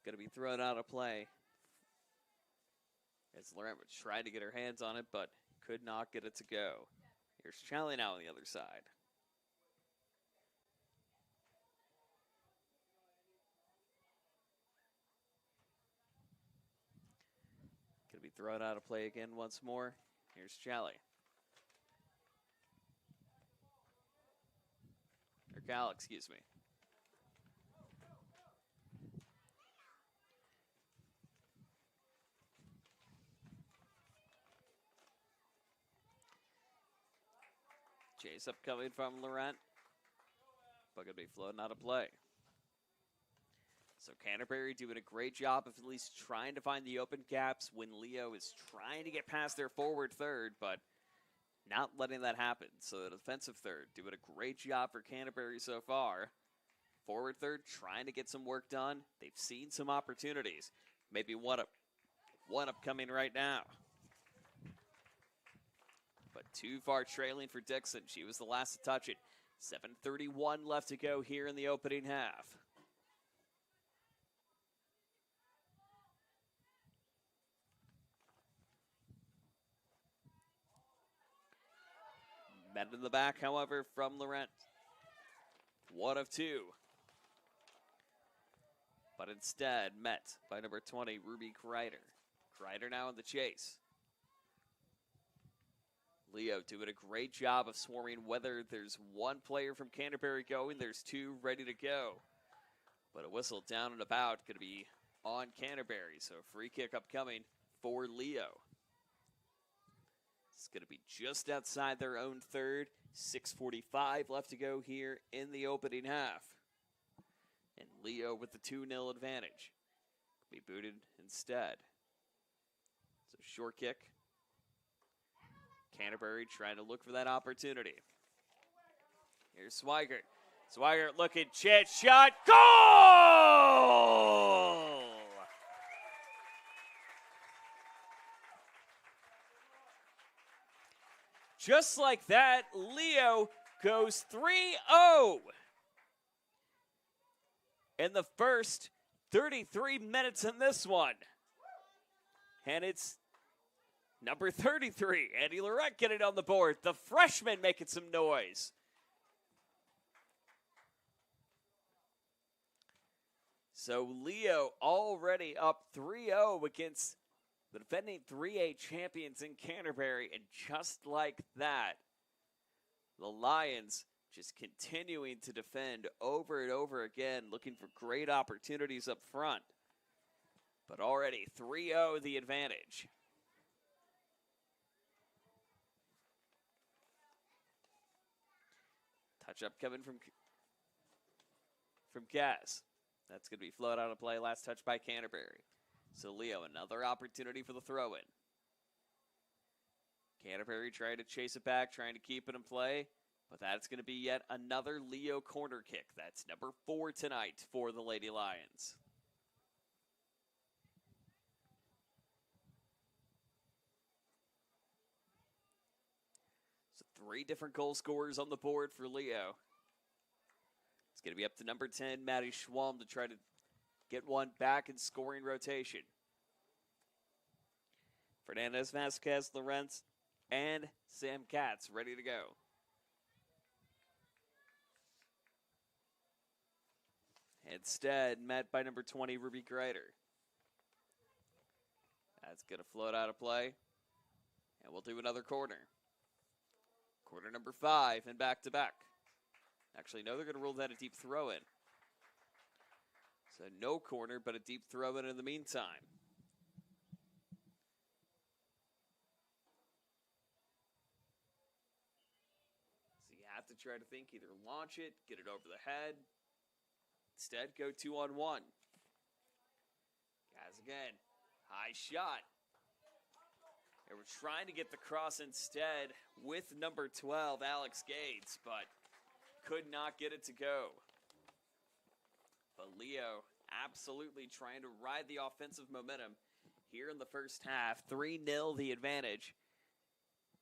Going to be thrown out of play. As Laurent was trying to get her hands on it, but could not get it to go. Here's Charlie now on the other side. Going to be thrown out of play again once more. Here's Charlie. Or Cal, excuse me. Chase up coming from Laurent, but going to be floating out of play. So Canterbury doing a great job of at least trying to find the open gaps when Leo is trying to get past their forward third, but not letting that happen. So the defensive third doing a great job for Canterbury so far. Forward third trying to get some work done. They've seen some opportunities. Maybe one upcoming right now. But too far trailing for Dixon. She was the last to touch it. 7:31 left to go here in the opening half. Met in the back, however, from Laurent. 1 of 2. But instead met by number 20, Ruby Kreider. Kreider now in the chase. Leo doing a great job of swarming. Whether there's 1 player from Canterbury going, there's 2 ready to go. But a whistle down and about going to be on Canterbury. So free kick upcoming for Leo. It's going to be just outside their own third. 6:45 left to go here in the opening half. And Leo with the 2-0 advantage. Be booted instead. So short kick. Canterbury trying to look for that opportunity. Here's Swigert. Swigert looking, chance shot, goal! Just like that, Leo goes 3-0 in the first 33 minutes in this one. And it's number 33, Andy Laurent getting on the board. The freshman making some noise. So Leo already up 3-0 against the defending 3A champions in Canterbury. And just like that, the Lions just continuing to defend over and over again, looking for great opportunities up front. But already 3-0 the advantage. Touch up coming from Kaz. That's going to be float out of play. Last touch by Canterbury. So Leo, another opportunity for the throw-in. Canterbury trying to chase it back, trying to keep it in play. But that's going to be yet another Leo corner kick. That's number 4 tonight for the Lady Lions. So 3 different goal scorers on the board for Leo. It's going to be up to number 10, Maddie Schwalm, to try to get one back in scoring rotation. Fernandez, Vasquez, Lorenz, and Sam Katz ready to go. Instead, met by number 20, Ruby Greider. That's going to float out of play. And we'll do another corner. Corner number 5 and back-to-back. Actually, no, they're going to rule that a deep throw-in. So no corner, but a deep throw-in in the meantime. So you have to try to think, either launch it, get it over the head. Instead, go 2-on-1. Guys, again, high shot. They were trying to get the cross instead with number 12, Alex Gates, but could not get it to go. But Leo absolutely trying to ride the offensive momentum here in the first half. 3-0 the advantage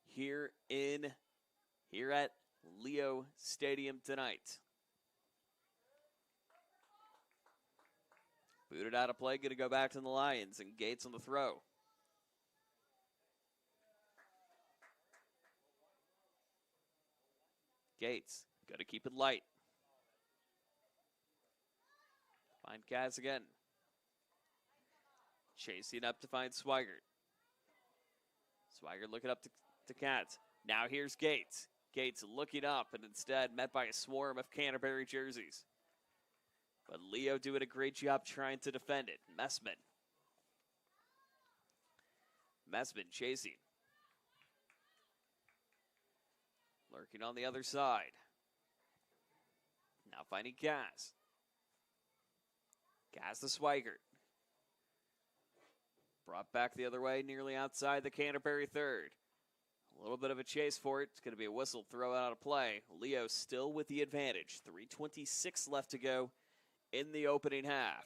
here at Leo Stadium tonight. Booted out of play, going to go back to the Lions, and Gates on the throw. Gates, got to keep it light. Find Kaz again. Chasing up to find Swigert. Swigert looking up to Kaz. Now here's Gates. Gates looking up and instead met by a swarm of Canterbury jerseys. But Leo doing a great job trying to defend it. Messman chasing. Lurking on the other side. Now finding Kaz. Kaz to Swigert. Brought back the other way, nearly outside the Canterbury third. A little bit of a chase for it. It's going to be a whistle, throw out of play. Leo still with the advantage. 3:26 left to go in the opening half.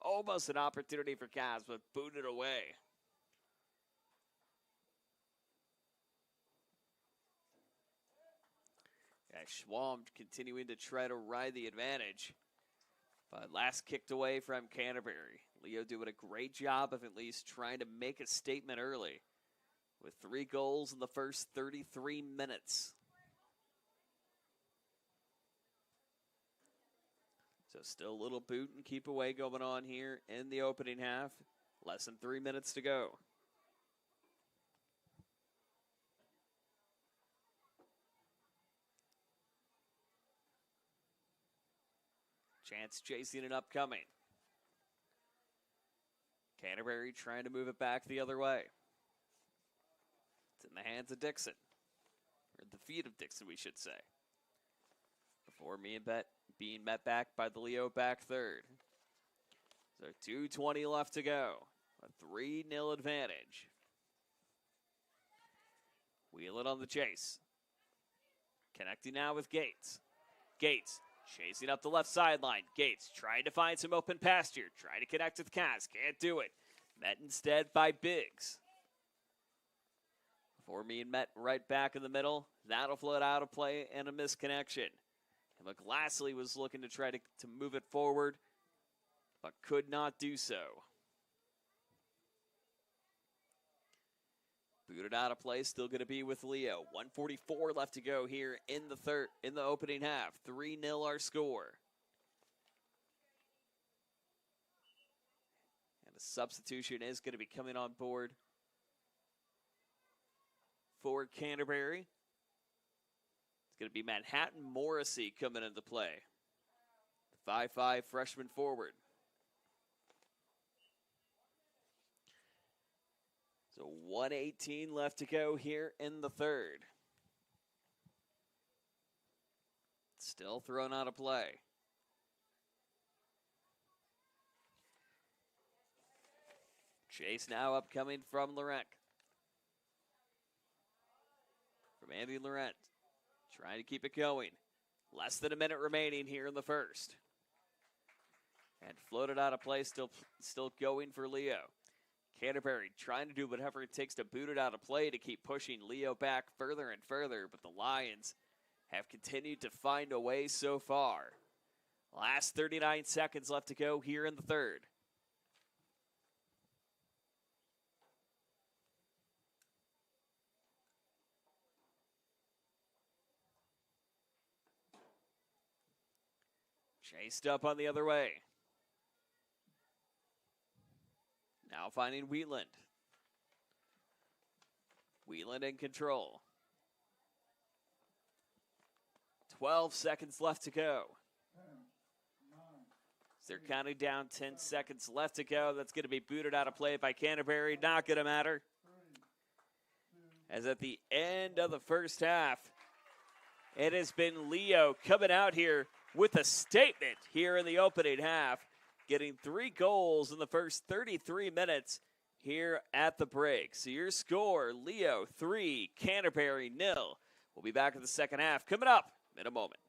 Almost an opportunity for Kaz, but booted away. Schwalm continuing to try to ride the advantage. But last kicked away from Canterbury. Leo doing a great job of at least trying to make a statement early. With 3 goals in the first 33 minutes. So still a little boot and keep away going on here in the opening half. Less than 3 minutes to go. Chance chasing it upcoming. Canterbury trying to move it back the other way. It's in the hands of Dixon. Or the feet of Dixon, we should say. Before being met back by the Leo back third. So 2:20 left to go. A 3-0 advantage. Wheel it on the chase. Connecting now with Gates. Gates chasing up the left sideline. Gates trying to find some open pasture. Trying to connect with Kaz. Can't do it. Met instead by Biggs. Before being met right back in the middle. That'll float out of play and a misconnection. And McGlassley was looking to try to move it forward, but could not do so. Booted out of play, still going to be with Leo. 1:44 left to go here in the opening half. 3-0 our score. And a substitution is going to be coming on board for Canterbury. It's going to be Manhattan Morrissey coming into play. The 5'5" freshman forward. So 1:18 left to go here in the third. Still thrown out of play. Chase now upcoming from Laurent. From Andy Laurent. Trying to keep it going. Less than a minute remaining here in the first. And floated out of play, still going for Leo. Canterbury trying to do whatever it takes to boot it out of play to keep pushing Leo back further and further, but the Lions have continued to find a way so far. Last 39 seconds left to go here in the third. Chased up on the other way. Now finding Wheatland. Wheatland in control. 12 seconds left to go. They're counting down 10 seconds left to go. That's going to be booted out of play by Canterbury. Not going to matter. As at the end of the first half, it has been Leo coming out here with a statement here in the opening half, getting 3 goals in the first 33 minutes here at the break. So your score, Leo 3, Canterbury 0. We'll be back in the second half coming up in a moment.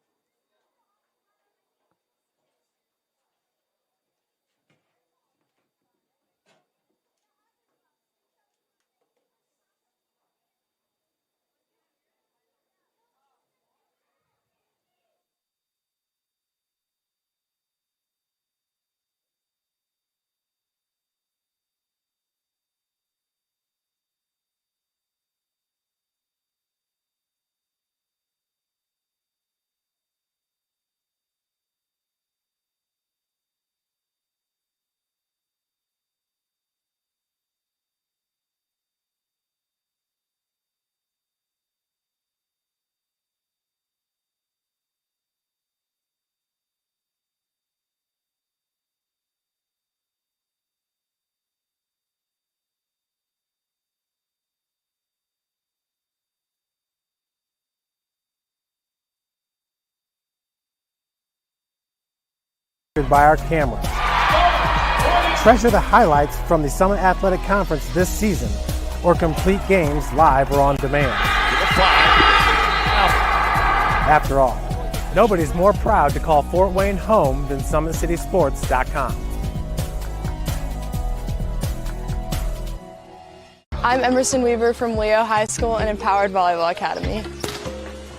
By our cameras. Treasure the highlights from the Summit Athletic Conference this season, or complete games live or on demand. After all, nobody's more proud to call Fort Wayne home than SummitCitySports.com. I'm Emerson Weaver from Leo High School and Empowered Volleyball Academy.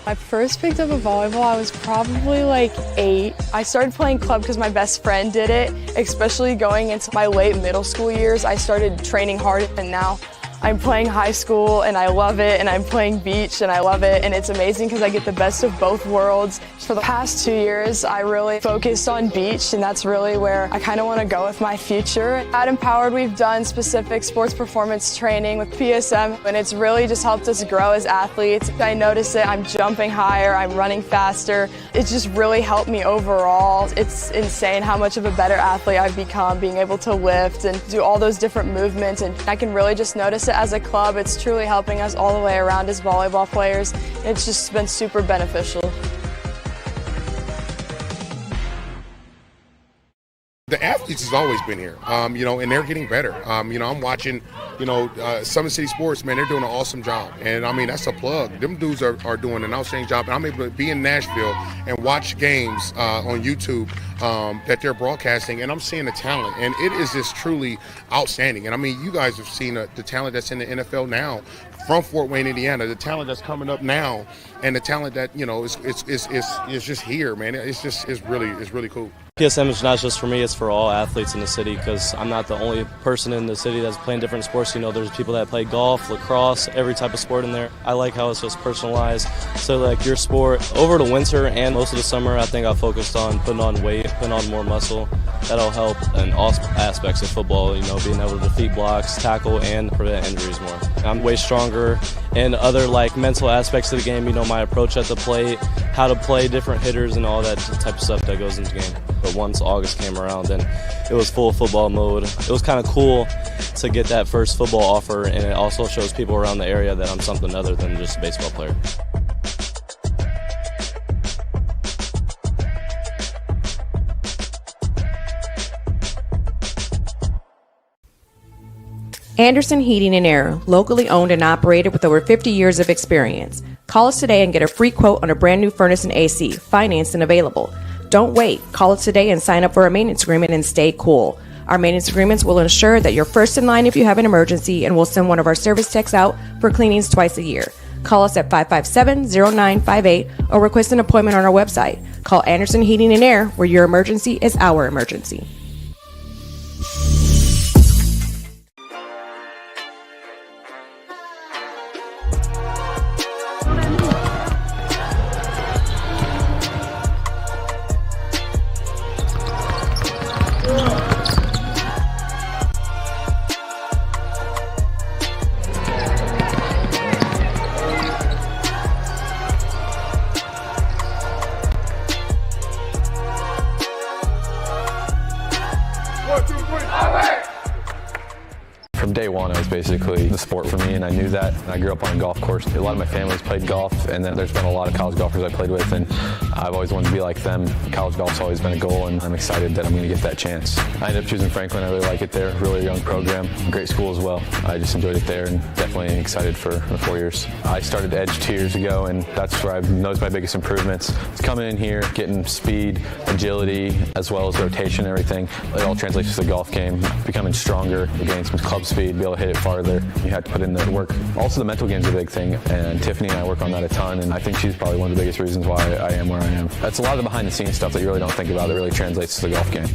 I first picked up a volleyball, I was probably like 8. I started playing club because my best friend did it, especially going into my late middle school years. I started training hard, and now I'm playing high school and I love it, and I'm playing beach and I love it, and it's amazing because I get the best of both worlds. For the past 2 years, I really focused on beach, and that's really where I kind of want to go with my future. At Empowered, we've done specific sports performance training with PSM, and it's really just helped us grow as athletes. I notice it, I'm jumping higher, I'm running faster. It's just really helped me overall. It's insane how much of a better athlete I've become, being able to lift and do all those different movements, and I can really just notice it as a club. It's truly helping us all the way around as volleyball players. It's just been super beneficial. The athletes has always been here, and they're getting better. I'm watching, Summit City Sports, man, they're doing an awesome job. And, that's a plug. Them dudes are doing an outstanding job. And I'm able to be in Nashville and watch games on YouTube that they're broadcasting, and I'm seeing the talent. And it is just truly outstanding. And, you guys have seen the talent that's in the NFL now from Fort Wayne, Indiana, the talent that's coming up now, and the talent that, is just here, man. It's really cool. PSM is not just for me, it's for all athletes in the city, because I'm not the only person in the city that's playing different sports. There's people that play golf, lacrosse, every type of sport in there. I like how it's just personalized. So like your sport, over the winter and most of the summer, I think I focused on putting on weight. put on more muscle. That'll help in all aspects of football, you know, being able to defeat blocks, tackle, and prevent injuries more. I'm way stronger in other mental aspects of the game, you know, my approach at the plate, how to play different hitters and all that type of stuff that goes into the game. But once August came around, then it was full football mode. It was kind of cool to get that first football offer, and it also shows people around the area that I'm something other than just a baseball player. Anderson Heating and Air, locally owned and operated with over 50 years of experience. Call us today and get a free quote on a brand new furnace and AC, financed and available. Don't wait. Call us today and sign up for a maintenance agreement and stay cool. Our maintenance agreements will ensure that you're first in line if you have an emergency, and we'll send one of our service techs out for cleanings twice a year. Call us at 557-0958 or request an appointment on our website. Call Anderson Heating and Air, where your emergency is our emergency. From day one, it was basically the sport for me, and I knew that. I grew up on a golf course. A lot of my family's played golf, and then there's been a lot of college golfers I played with, and I've always wanted to be like them. College golf's always been a goal, and I'm excited that I'm going to get that chance. I ended up choosing Franklin. I really like it there. Really young program. Great school as well. I just enjoyed it there, and definitely excited for the 4 years. I started Edge 2 years ago, and that's where I've noticed my biggest improvements. It's coming in here, getting speed, agility, as well as rotation and everything. It all translates to the golf game. Becoming stronger, gaining some club speed, be able to hit it farther. You have to put in the work. Also, the mental game's a big thing, and Tiffany and I work on that a ton, and I think she's probably one of the biggest reasons why I am where I am. That's a lot of the behind-the-scenes stuff that you really don't think about that really translates to the golf game.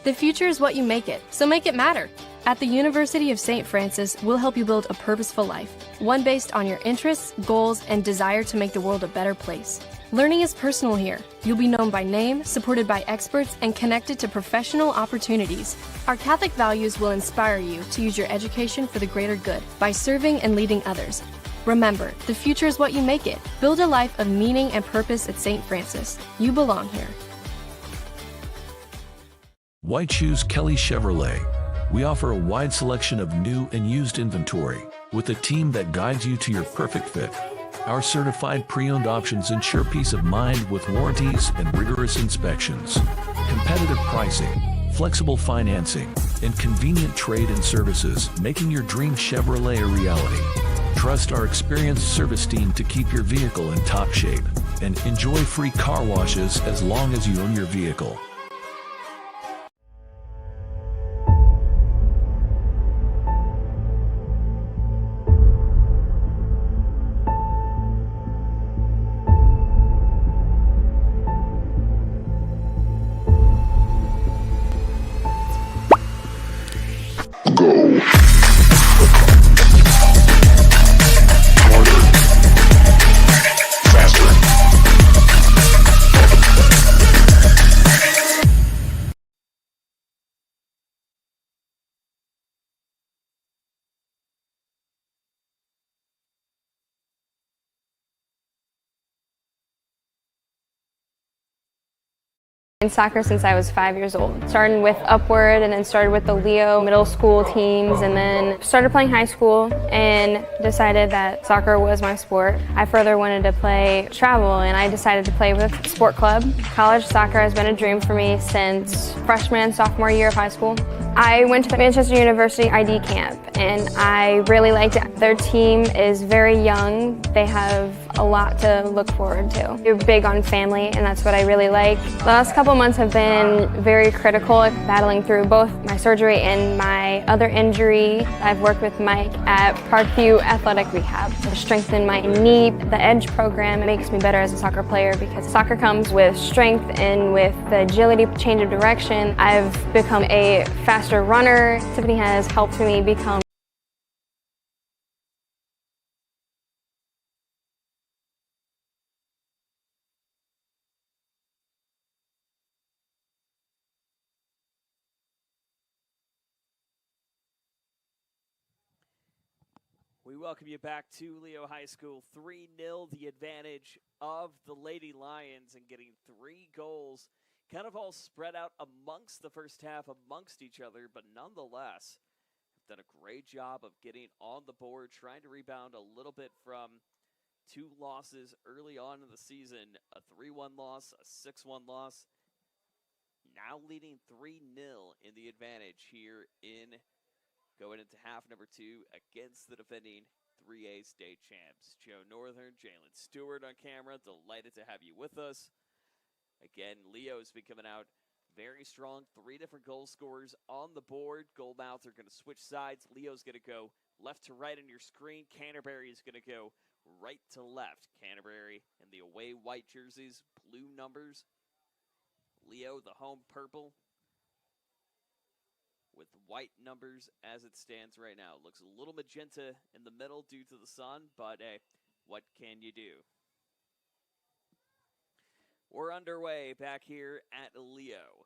The future is what you make it, so make it matter. At the University of St. Francis, we'll help you build a purposeful life, one based on your interests, goals, and desire to make the world a better place. Learning is personal here. You'll be known by name, supported by experts, and connected to professional opportunities. Our Catholic values will inspire you to use your education for the greater good by serving and leading others. Remember, the future is what you make it. Build a life of meaning and purpose at St. Francis. You belong here. Why choose Kelly Chevrolet? We offer a wide selection of new and used inventory with a team that guides you to your perfect fit. Our certified pre-owned options ensure peace of mind with warranties and rigorous inspections. Competitive pricing, flexible financing, and convenient trade and services, making your dream Chevrolet a reality. Trust our experienced service team to keep your vehicle in top shape, and enjoy free car washes as long as you own your vehicle. In soccer since I was 5 years old. Started with Upward and then started with the Leo middle school teams and then started playing high school and decided that soccer was my sport. I further wanted to play travel and I decided to play with a sport club. College soccer has been a dream for me since freshman and sophomore year of high school. I went to the Manchester University ID camp and I really liked it. Their team is very young. They have a lot to look forward to. They're big on family and that's what I really like. The last couple months have been very critical, battling through both my surgery and my other injury. I've worked with Mike at Parkview Athletic Rehab to strengthen my knee. The Edge program makes me better as a soccer player because soccer comes with strength and with the agility, change of direction. I've become a faster runner. Tiffany has helped me become welcome you back to Leo High School. 3-0 the advantage of the Lady Lions and getting 3 goals. Kind of all spread out amongst the first half, amongst each other, but nonetheless have done a great job of getting on the board, trying to rebound a little bit from 2 losses early on in the season, a 3-1 loss, a 6-1 loss, now leading 3-0 in the advantage here in going into half number 2 against the defending 3A state champs. Joe Northern, Jalen Stewart on camera, delighted to have you with us. Again, Leo's been coming out very strong. 3 different goal scorers on the board. Goalmouths are going to switch sides. Leo's going to go left to right on your screen. Canterbury is going to go right to left. Canterbury in the away white jerseys, blue numbers. Leo, the home purple, with white numbers as it stands right now. Looks a little magenta in the middle due to the sun, but hey, what can you do? We're underway back here at Leo.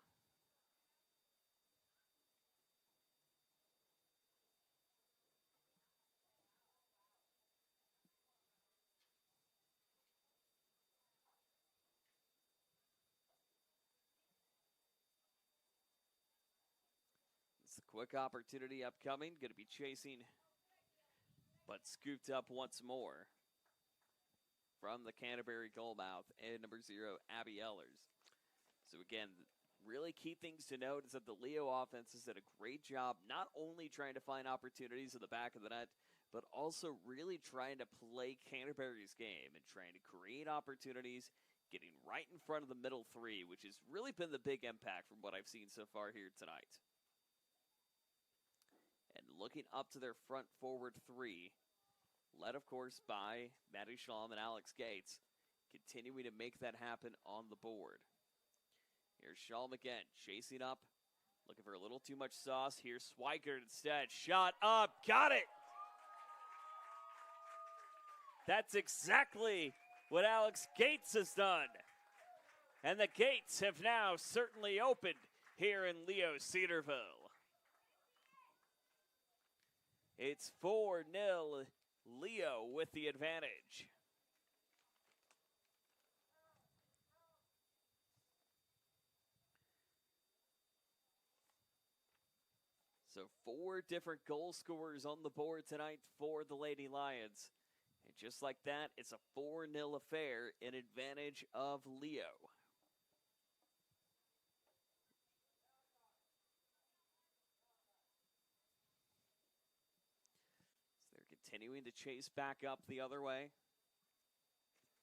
It's a quick opportunity upcoming. Going to be chasing, but scooped up once more from the Canterbury goalmouth and number 0, Abby Ellers. So again, really key things to note is that the Leo offense has done a great job not only trying to find opportunities in the back of the net, but also really trying to play Canterbury's game and trying to create opportunities, getting right in front of the middle 3, which has really been the big impact from what I've seen so far here tonight. And looking up to their front forward 3, led, of course, by Maddie Schlom and Alex Gates, continuing to make that happen on the board. Here's Schlom again, chasing up, looking for a little too much sauce. Here's Swigert instead. Shot up, got it! That's exactly what Alex Gates has done. And the gates have now certainly opened here in Leo Cedarville. It's 4-0 Leo with the advantage. So 4 different goal scorers on the board tonight for the Lady Lions. And just like that, it's a 4-0 affair in advantage of Leo. Continuing to chase back up the other way.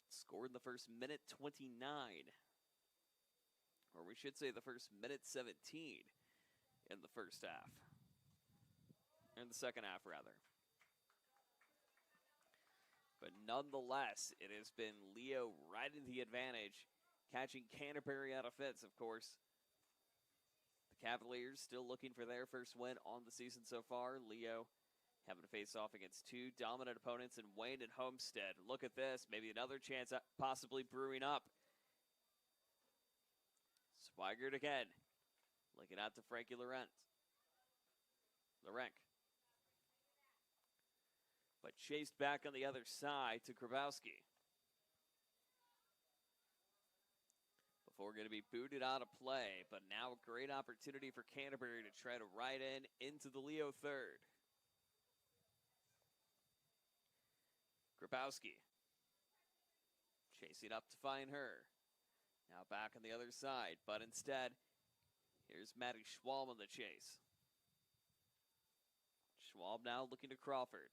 Scored in the first minute 29. Or we should say the first minute 17 in the first half. In the second half, rather. But nonetheless, it has been Leo right in the advantage, catching Canterbury out of fits, of course. The Cavaliers still looking for their first win on the season so far. Leo having to face off against 2 dominant opponents in Wayne and Homestead. Look at this. Maybe another chance possibly brewing up. Swigert again. Looking out to Frankie Laurent. But chased back on the other side to Grabowski. Before going to be booted out of play. But now a great opportunity for Canterbury to try to ride into the Leo third. Grabowski chasing up to find her. Now back on the other side, but instead, here's Maddie Schwalm on the chase. Schwalm now looking to Crawford.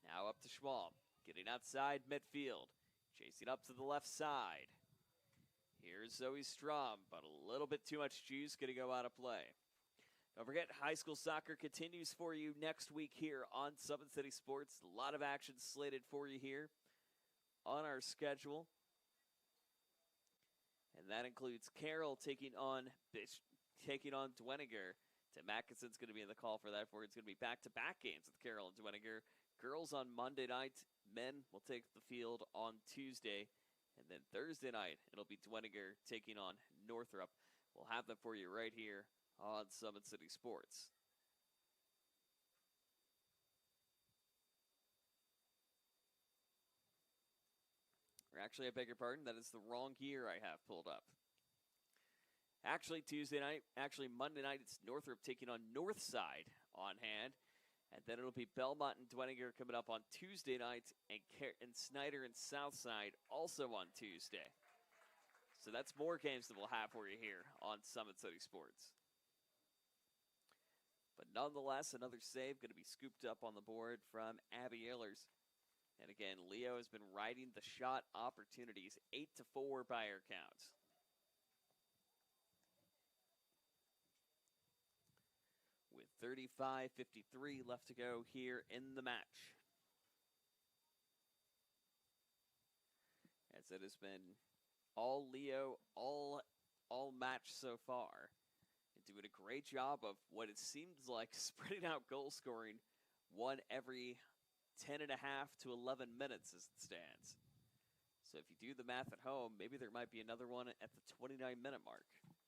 Now up to Schwalm, getting outside midfield, chasing up to the left side. Here's Zoe Strom, but a little bit too much juice going to go out of play. Don't forget, high school soccer continues for you next week here on Summit City Sports. A lot of action slated for you here on our schedule. And that includes Carroll taking on Dweninger. Tim Atkinson's going to be in the call for that. It's going to be back-to-back games with Carroll and Dweninger. Girls on Monday night. Men will take the field on Tuesday. And then Thursday night, it'll be Dweninger taking on Northrop. We'll have them for you right here on Summit City Sports. Or actually, I beg your pardon, that is the wrong year I have pulled up. Actually, Monday night, it's Northrop taking on Northside on hand. And then it'll be Belmont and Dweninger coming up on Tuesday night, and Snyder and Southside also on Tuesday. So that's more games that we'll have for you here on Summit City Sports. But nonetheless, another save going to be scooped up on the board from Abby Ehlers. And again, Leo has been riding the shot opportunities, 8-4 by our count. With 35:53 left to go here in the match. As it has been all Leo, all match so far. And doing a great job of what it seems like spreading out goal scoring, one every 10.5 to 11 minutes as it stands. So if you do the math at home, maybe there might be another one at the 29-minute mark.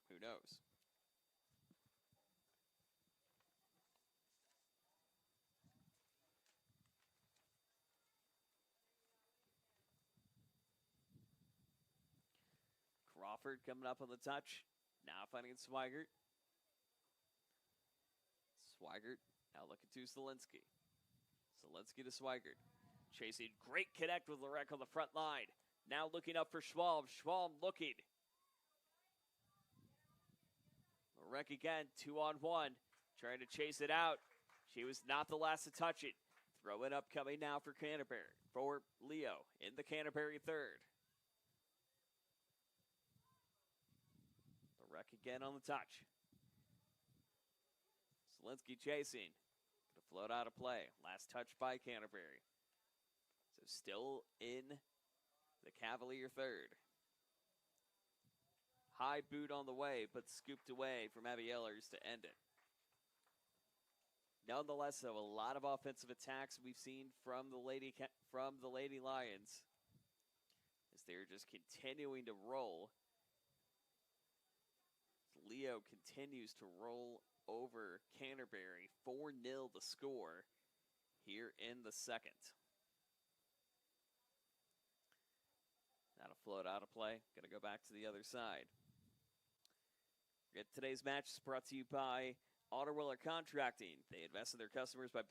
Who knows? Crawford coming up on the touch. Now finding Swigert. Swigert now looking to Zielinski. Zielinski to Swigert. Chasing, great connect with Lurek on the front line. Now looking up for Schwalm. Schwalm looking. Lurek again, 2-on-1. Trying to chase it out. She was not the last to touch it. Throw it upcoming now for Canterbury. For Leo in the Canterbury third. Lurek again on the touch. Zielinski chasing. Gonna float out of play. Last touch by Canterbury. So still in the Cavalier third. High boot on the way, but scooped away from Abby Ehlers to end it. Nonetheless, though, a lot of offensive attacks we've seen from the Lady Lions as they're just continuing to roll. Leo continues to roll over Canterbury. 4-0 the score here in the second. That'll float out of play. Going to go back to the other side. Today's match is brought to you by Otterwiller Contracting. They invest in their customers by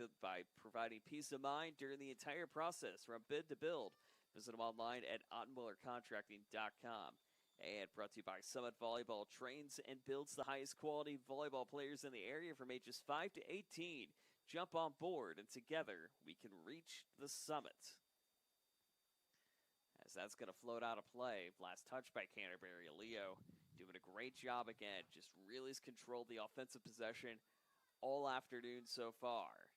providing peace of mind during the entire process from bid to build. Visit them online at otterwillercontracting.com. And brought to you by Summit Volleyball. Trains and builds the highest quality volleyball players in the area from ages 5 to 18. Jump on board, and together we can reach the summit. As that's going to float out of play. Last touch by Canterbury. Leo doing a great job again. Just really has controlled the offensive possession all afternoon so far.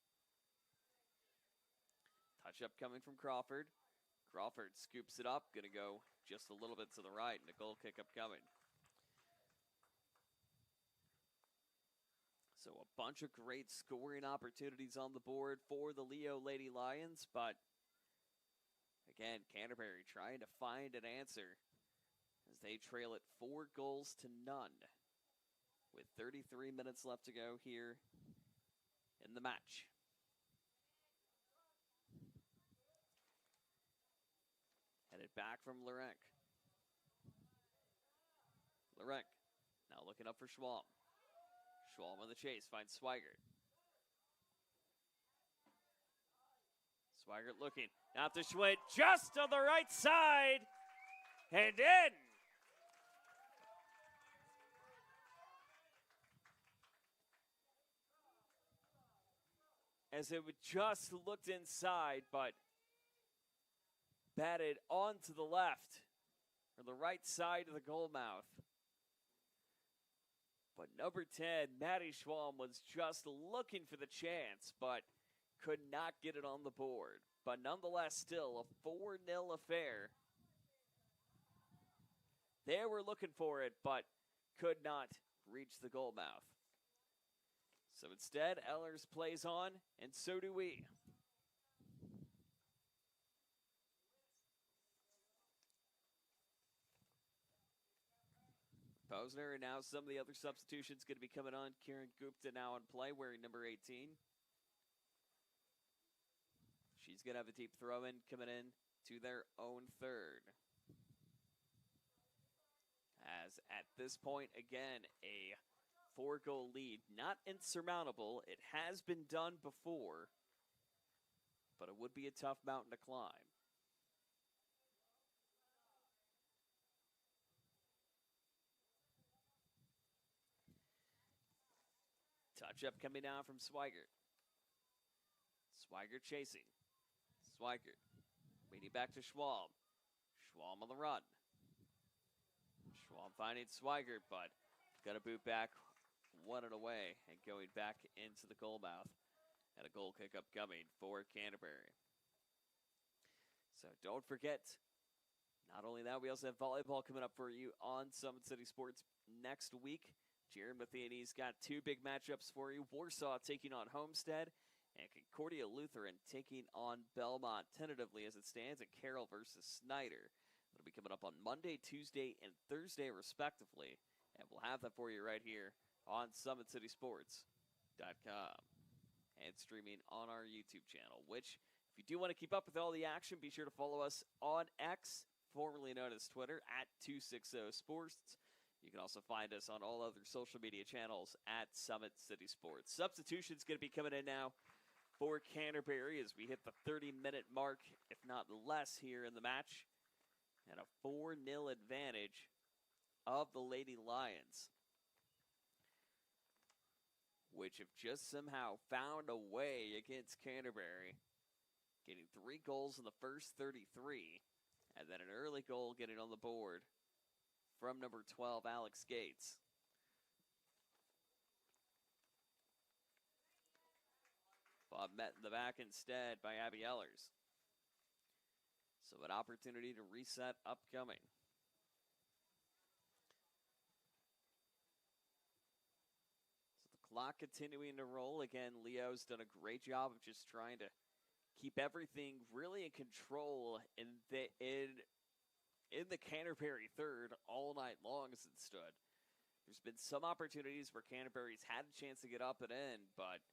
Touch up coming from Crawford. Crawford scoops it up. Going to go just a little bit to the right. And a goal kick up coming. So a bunch of great scoring opportunities on the board for the Leo Lady Lions. But again, Canterbury trying to find an answer as they trail it 4-0 with 33 minutes left to go here in the match. Headed back from Lurek. Lurek now looking up for Schwalm. Schwalm on the chase, finds Swigert. Swigert looking, now to Schwitt, just on the right side, and in. As it just looked inside, but batted onto the left, or the right side of the goal mouth. But number 10, Maddie Schwalm, was just looking for the chance, but could not get it on the board. But nonetheless, still a 4-0 affair. They were looking for it, but could not reach the goal mouth. So instead, Ehlers plays on, and so do we. Posner, and now some of the other substitutions going to be coming on. Kieran Gupta now in play, wearing number 18. She's going to have a deep throw-in coming in to their own third. as at this point, again, a 4-goal lead. Not insurmountable. It has been done before, but it would be a tough mountain to climb. Touch-up coming down from Swigert. Swigert chasing. Swigert leading back to Schwalm. Schwalm on the run. Schwalm finding Swigert, but got to boot back, one and away, and going back into the goal mouth. And a goal kick upcoming for Canterbury. So don't forget, not only that, we also have volleyball coming up for you on Summit City Sports next week. Jared Matheny's got 2 big matchups for you. Warsaw taking on Homestead, and Concordia Lutheran taking on Belmont tentatively as it stands, and Carroll versus Snyder. That'll be coming up on Monday, Tuesday, and Thursday, respectively. And we'll have that for you right here on SummitCitySports.com and streaming on our YouTube channel, which, if you do want to keep up with all the action, be sure to follow us on X, formerly known as Twitter, at 260sports. You can also find us on all other social media channels at Summit City Sports. Substitution's going to be coming in now for Canterbury as we hit the 30-minute mark, if not less, here in the match. And a 4-0 advantage of the Lady Lions, which have just somehow found a way against Canterbury, getting 3 goals in the first 33, and then an early goal getting on the board from number 12, Alex Gates. Bob met in the back instead by Abby Ellers. So an opportunity to reset upcoming. So the clock continuing to roll. Again, Leo's done a great job of just trying to keep everything really in control in the Canterbury third all night long as it stood. There's been some opportunities where Canterbury's had a chance to get up and in, but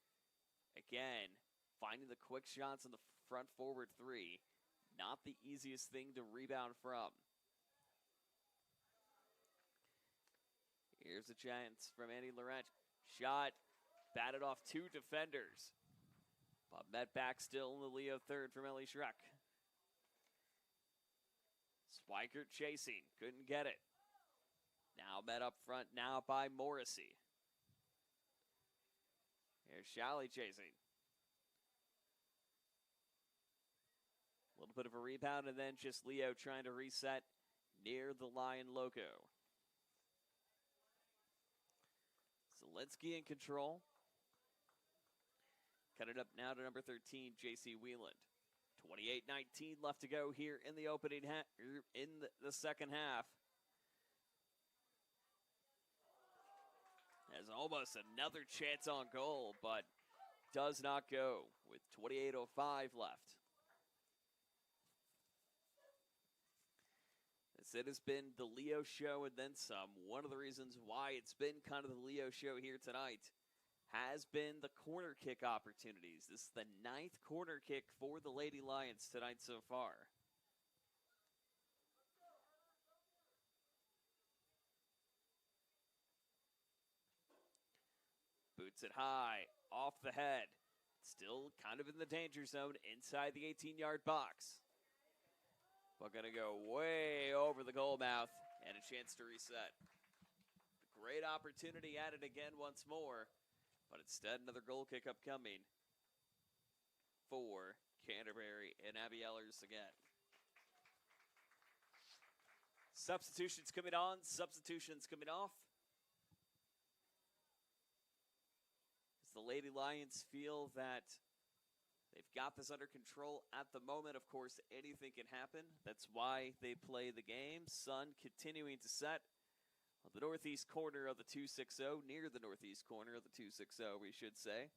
again, finding the quick shots in the front forward 3, not the easiest thing to rebound from. Here's a chance from Andy Laurent. Shot, batted off 2 defenders. Bob met back still in the Leo third from Ellie Schreck. Swigert chasing, couldn't get it. Now met up front now by Morrissey. Here's Shalley chasing. A little bit of a rebound, and then just Leo trying to reset near the Lion logo. Zielinski in control. Cut it up now to number 13, J.C. Wieland. 28-19 left to go here in the opening in the second half. Has almost another chance on goal, but does not go with 28:05 left. As it has been the Leo show and then some. One of the reasons why it's been kind of the Leo show here tonight has been the corner kick opportunities. This is the 9th corner kick for the Lady Lions tonight so far. Boots it high, off the head. Still kind of in the danger zone inside the 18-yard box. But going to go way over the goal mouth and a chance to reset. Great opportunity at it again once more. But instead, another goal kick upcoming for Canterbury and Abby Ellers again. Substitutions coming on, substitutions coming off. As the Lady Lions feel that they've got this under control at the moment, of course, anything can happen. That's why they play the game. Sun continuing to set on the northeast corner of the 260, near the northeast corner of the 260, we should say.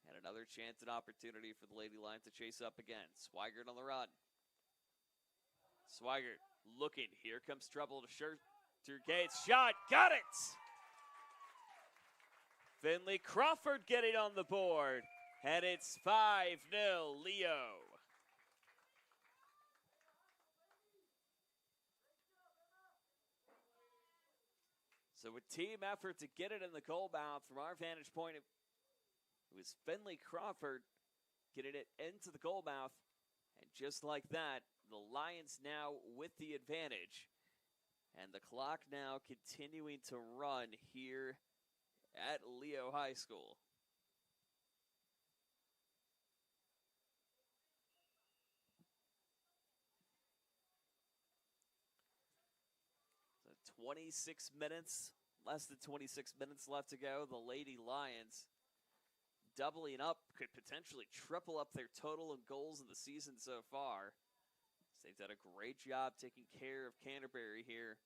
And another chance and opportunity for the Lady Lions to chase up again. Swigert on the run. Swigert looking. Here comes trouble to Gates. Shot. Got it! Finley Crawford getting on the board. And it's 5-0 Leo. So a team effort to get it in the goal mouth. From our vantage point, it was Finley Crawford getting it into the goal mouth. And just like that, the Lions now with the advantage. And the clock now continuing to run here at Leo High School. So 26 minutes, less than 26 minutes left to go. The Lady Lions doubling up, could potentially triple up their total in goals in the season so far. So they've done a great job taking care of Canterbury here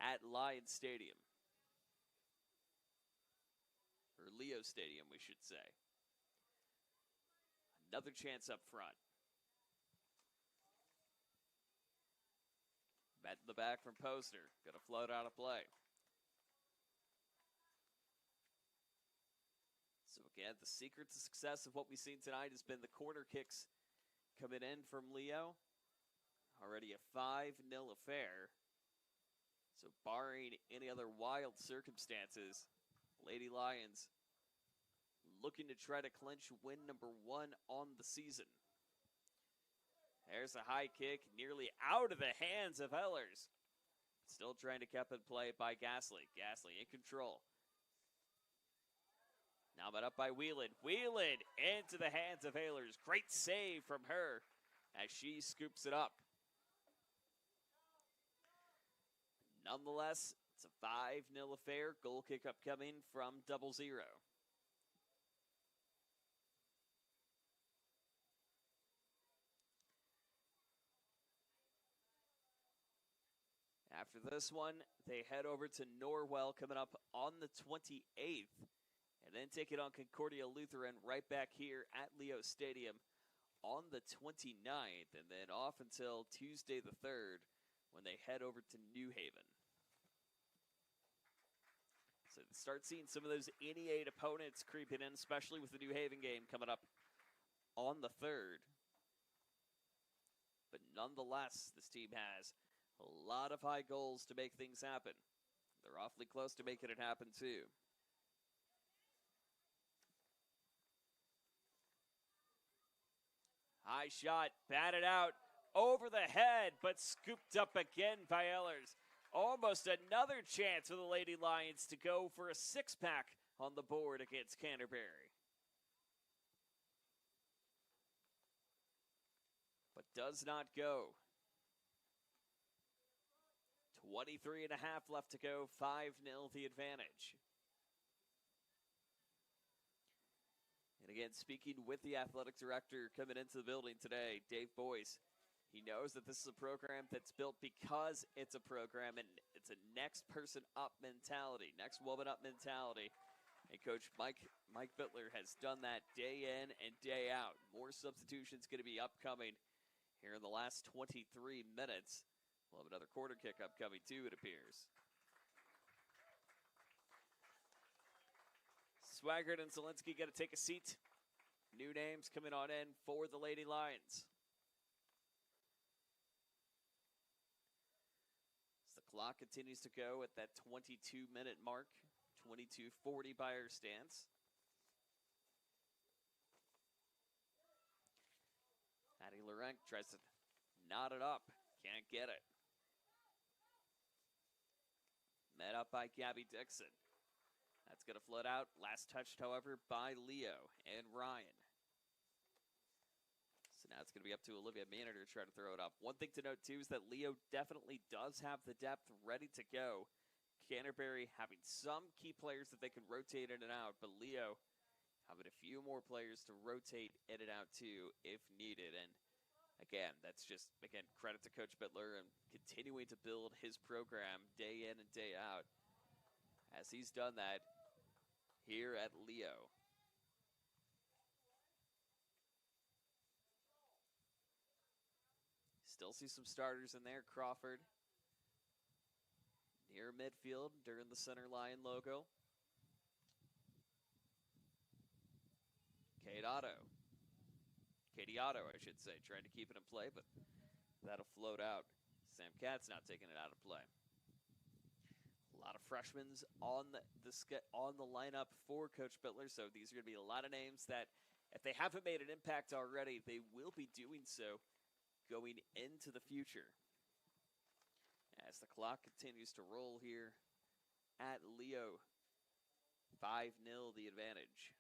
at Lions Stadium. Or Leo Stadium, we should say. Another chance up front. Met in the back from Posner. Going to float out of play. So again, the secret to success of what we've seen tonight has been the corner kicks coming in from Leo. Already a 5-0 affair. So barring any other wild circumstances, Lady Lions looking to try to clinch win number 1 on the season. There's a high kick, nearly out of the hands of Hellers. Still trying to keep it play by Gasly. Gasly in control. Now but up by Whelan. Whelan into the hands of Hellers. Great save from her as she scoops it up. Nonetheless, it's a 5-0 affair. Goal kick upcoming from 0-0. After this one, they head over to Norwell coming up on the 28th. And then take it on Concordia Lutheran right back here at Leo Stadium on the 29th. And then off until Tuesday the 3rd when they head over to New Haven. So start seeing some of those NE8 opponents creeping in, especially with the New Haven game coming up on the 3rd. But nonetheless, this team has a lot of high goals to make things happen. They're awfully close to making it happen too. High shot, batted out, over the head, but scooped up again by Ellers. Almost another chance for the Lady Lions to go for a 6-pack on the board against Canterbury. But does not go. 23 and a half left to go, 5-0 the advantage. And again, speaking with the athletic director coming into the building today, Dave Boyce, he knows that this is a program that's built because it's a program and it's a next person up mentality, next woman up mentality. And Coach Mike Bittler has done that day in and day out. More substitutions going to be upcoming here in the last 23 minutes. We'll have another quarter kick upcoming too, it appears. Swaggart and Zielinski got to take a seat. New names coming on in for the Lady Lions. As the clock continues to go at that 22-minute mark, 22:40 by our stance. Addie Laurent tries to knot it up, can't get it. Met up by Gabby Dixon. That's going to float out. Last touched, however, by Leo and Ryan. So now it's going to be up to Olivia Manor to try to throw it up. One thing to note, too, is that Leo definitely does have the depth ready to go. Canterbury having some key players that they can rotate in and out, but Leo having a few more players to rotate in and out, too, if needed. And again, that's just, again, credit to Coach Bittler and continuing to build his program day in and day out as he's done that here at Leo. Still see some starters in there. Crawford near midfield during the center line logo. Katie Otto, I should say, trying to keep it in play, but that'll float out. Sam Katz not taking it out of play. A A lot of freshmen on the lineup for Coach Bittler, so these are going to be a lot of names that, if they haven't made an impact already, they will be doing so going into the future. As the clock continues to roll here at Leo, 5-0 the advantage.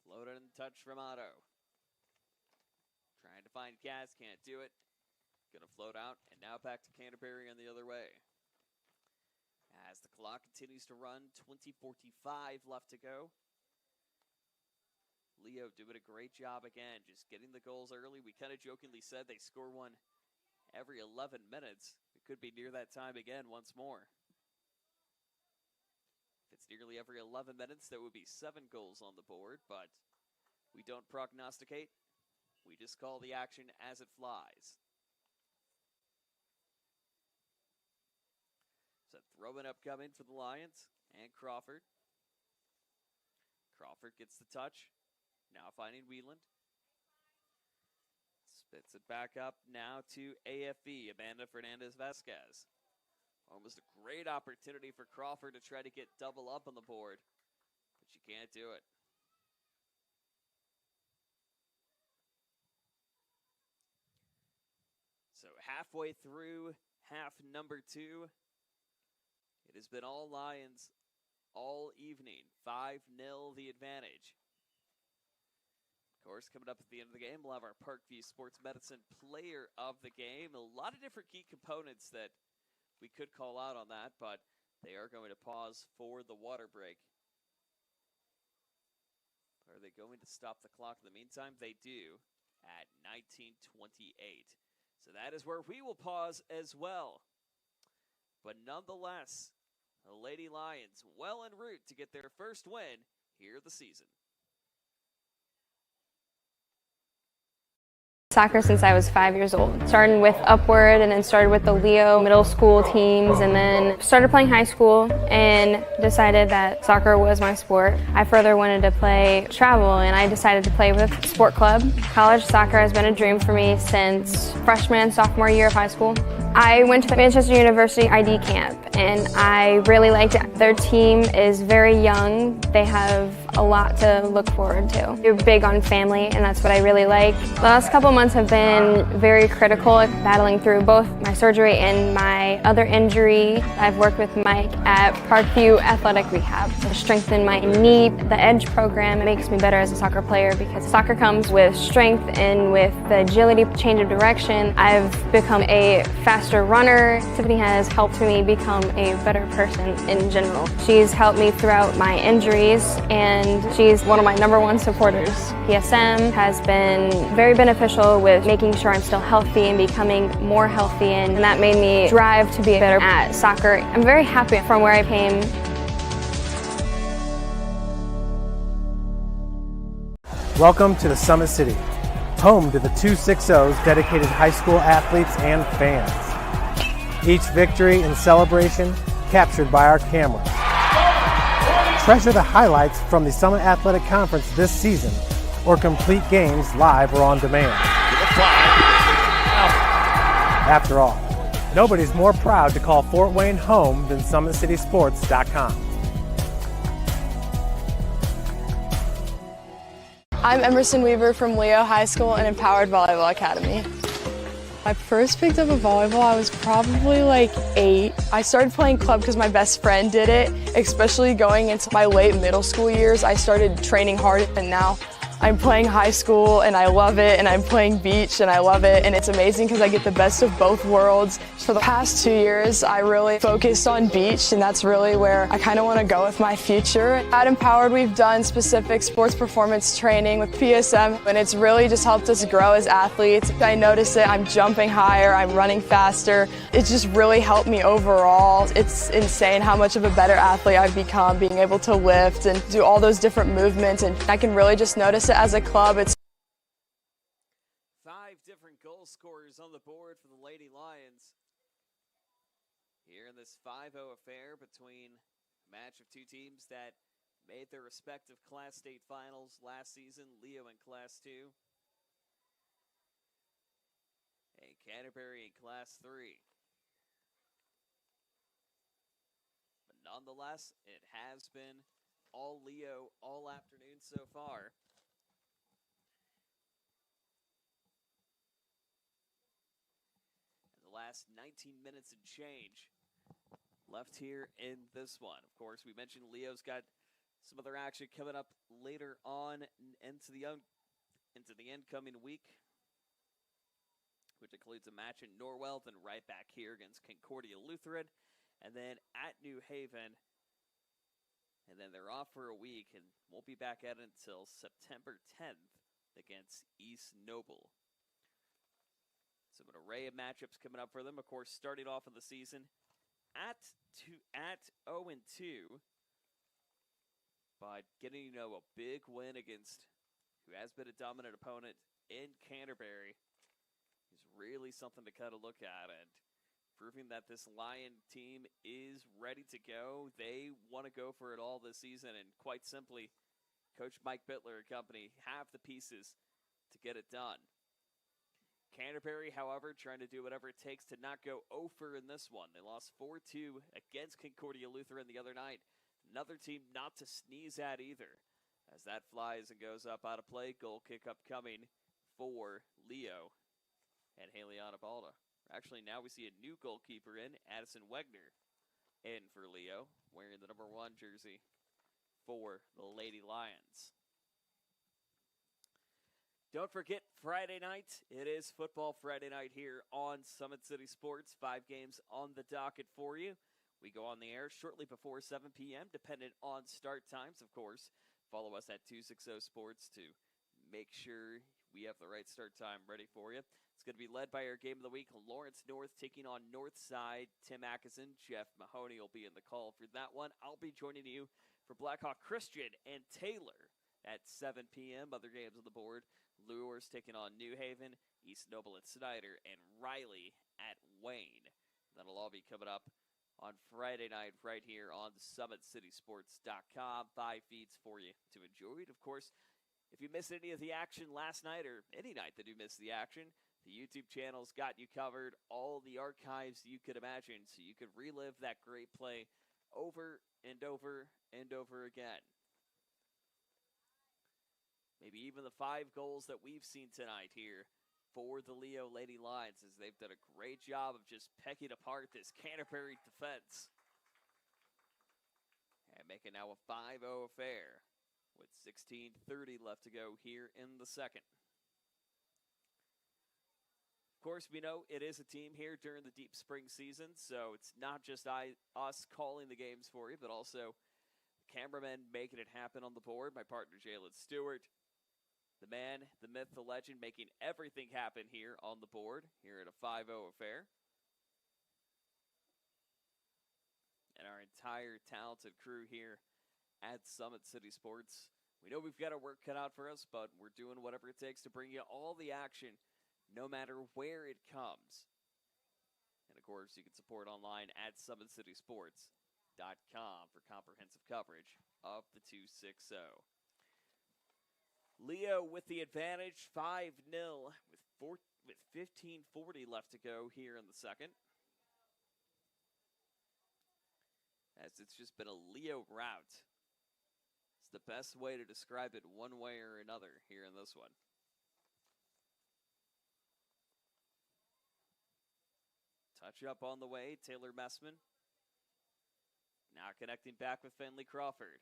Floated and touch from Otto. Trying to find Kaz, can't do it. Gonna float out, and now back to Canterbury on the other way. As the clock continues to run, 20:45 left to go. Leo doing a great job again, just getting the goals early. We kind of jokingly said they score one every 11 minutes. It could be near that time again once more. If it's nearly every 11 minutes, there would be 7 goals on the board, but we don't prognosticate. We just call the action as it flies. So throwing up coming for the Lions and Crawford. Crawford gets the touch. Now finding Wheeland. Spits it back up now to AFE, Amanda Fernandez-Vasquez. Almost a great opportunity for Crawford to try to get double up on the board, but she can't do it. So halfway through half number 2, it has been all Lions all evening. 5-0 the advantage. Of course, coming up at the end of the game, we'll have our Parkview Sports Medicine Player of the Game. A lot of different key components that we could call out on that, but they are going to pause for the water break. Are they going to stop the clock in the meantime? They do at 19:28. So that is where we will pause as well. But nonetheless, the Lady Lions well en route to get their first win here this season. Soccer since I was 5 years old. Started with Upward and then started with the Leo middle school teams and then started playing high school and decided that soccer was my sport. I further wanted to play travel and I decided to play with sport club. College soccer has been a dream for me since freshman and sophomore year of high school. I went to the Manchester University ID camp and I really liked it. Their team is very young. They have a lot to look forward to. They're big on family and that's what I really like. The last couple months have been very critical, battling through both my surgery and my other injury. I've worked with Mike at Parkview Athletic Rehab to strengthen my knee. The EDGE program makes me better as a soccer player because soccer comes with strength and with the agility, change of direction. I've become a faster runner. Tiffany has helped me become a better person in general. She's helped me throughout my injuries and she's one of my #1 supporters. PSM has been very beneficial with making sure I'm still healthy and becoming more healthy, and that made me drive to be better at soccer. I'm very happy from where I came. Welcome to the Summit City, home to the 260's dedicated high school athletes and fans. Each victory and celebration captured by our camera. Treasure the highlights from the Summit Athletic Conference this season or complete games live or on demand. After all, nobody's more proud to call Fort Wayne home than SummitCitySports.com. I'm Emerson Weaver from Leo High School and Empowered Volleyball Academy. I first picked up a volleyball, I was probably like 8. I started playing club because my best friend did it, especially going into my late middle school years. I started training hard and now I'm playing high school and I love it, and I'm playing beach and I love it, and it's amazing because I get the best of both worlds. For the past 2 years, I really focused on beach, and that's really where I kind of want to go with my future. At Empowered, we've done specific sports performance training with PSM, and it's really just helped us grow as athletes. I notice it, I'm jumping higher, I'm running faster. It's just really helped me overall. It's insane how much of a better athlete I've become, being able to lift and do all those different movements, and I can really just notice it as a club. It's 5 different goal scorers on the board for the Lady Lions here in this 5-0 affair between a match of 2 teams that made their respective Class State finals last season, Leo in Class 2, and Canterbury in Class 3. But nonetheless, it has been all Leo all afternoon so far. And the last 19 minutes and change left here in this one. Of course, we mentioned Leo's got some other action coming up later on into the incoming week, which includes a match in Norwell, then right back here against Concordia Lutheran, and then at New Haven. And then they're off for a week and won't be back at it until September 10th against East Noble. So an array of matchups coming up for them. Of course, starting off of the season at 0-2 by getting, a big win against who has been a dominant opponent in Canterbury is really something to kind of look at, and proving that this Lion team is ready to go. They want to go for it all this season, and quite simply, Coach Mike Bittler and company have the pieces to get it done. Canterbury, however, trying to do whatever it takes to not go over in this one. They lost 4-2 against Concordia Lutheran the other night. Another team not to sneeze at either, as that flies and goes up out of play. Goal kick upcoming for Leo and Haliana Balda. Actually, now we see a new goalkeeper in, Addison Wegner, in for Leo, wearing the number 1 jersey for the Lady Lions. Don't forget, Friday night, it is Football Friday night here on Summit City Sports. 5 games on the docket for you. We go on the air shortly before 7 p.m., dependent on start times, of course. Follow us at 260 Sports to make sure we have the right start time ready for you. It's going to be led by our game of the week, Lawrence North taking on Northside. Tim Atkinson, Jeff Mahoney will be in the call for that one. I'll be joining you for Blackhawk Christian and Taylor at 7 p.m. Other games on the board, Lures taking on New Haven, East Noble at Snyder, and Riley at Wayne. That'll all be coming up on Friday night right here on SummitCitySports.com. 5 feeds for you to enjoy it. Of course, if you missed any of the action last night or any night that you missed the action, the YouTube channel's got you covered. All the archives you could imagine, so you could relive that great play over and over and over again. Maybe even the 5 goals that we've seen tonight here for the Leo Lady Lions, as they've done a great job of just pecking apart this Canterbury defense. And making now a 5-0 affair with 16:30 left to go here in the second. Of course, we know it is a team here during the deep spring season, so it's not just us calling the games for you, but also the cameramen making it happen on the board. My partner, Jalen Stewart, the man, the myth, the legend, making everything happen here on the board, here at a 5-0 affair. And our entire talented crew here at Summit City Sports. We know we've got our work cut out for us, but we're doing whatever it takes to bring you all the action, no matter where it comes. And, of course, you can support online at SummitCitySports.com for comprehensive coverage of the 260. Leo with the advantage, 5-0 with 15:40 left to go here in the second. As it's just been a Leo rout. It's the best way to describe it one way or another here in this one. Touch up on the way, Taylor Messman. Now connecting back with Finley Crawford.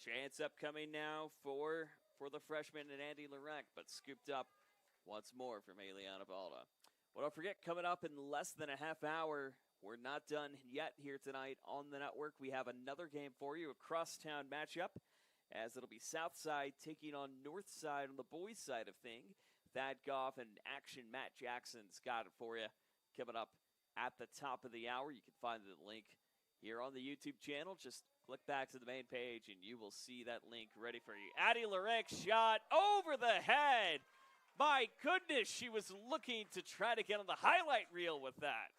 Chance upcoming now for the freshman and Andy Larek, but scooped up once more from Eliana Balda. Well, don't forget, coming up in less than a half hour, we're not done yet here tonight on the network. We have another game for you, a crosstown matchup, as it'll be Southside taking on Northside on the boys' side of things. Thad Goff and Action Matt Jackson's got it for you coming up at the top of the hour. You can find the link here on the YouTube channel. Just click back to the main page, and you will see that link ready for you. Addie Larek's shot over the head. My goodness, she was looking to try to get on the highlight reel with that.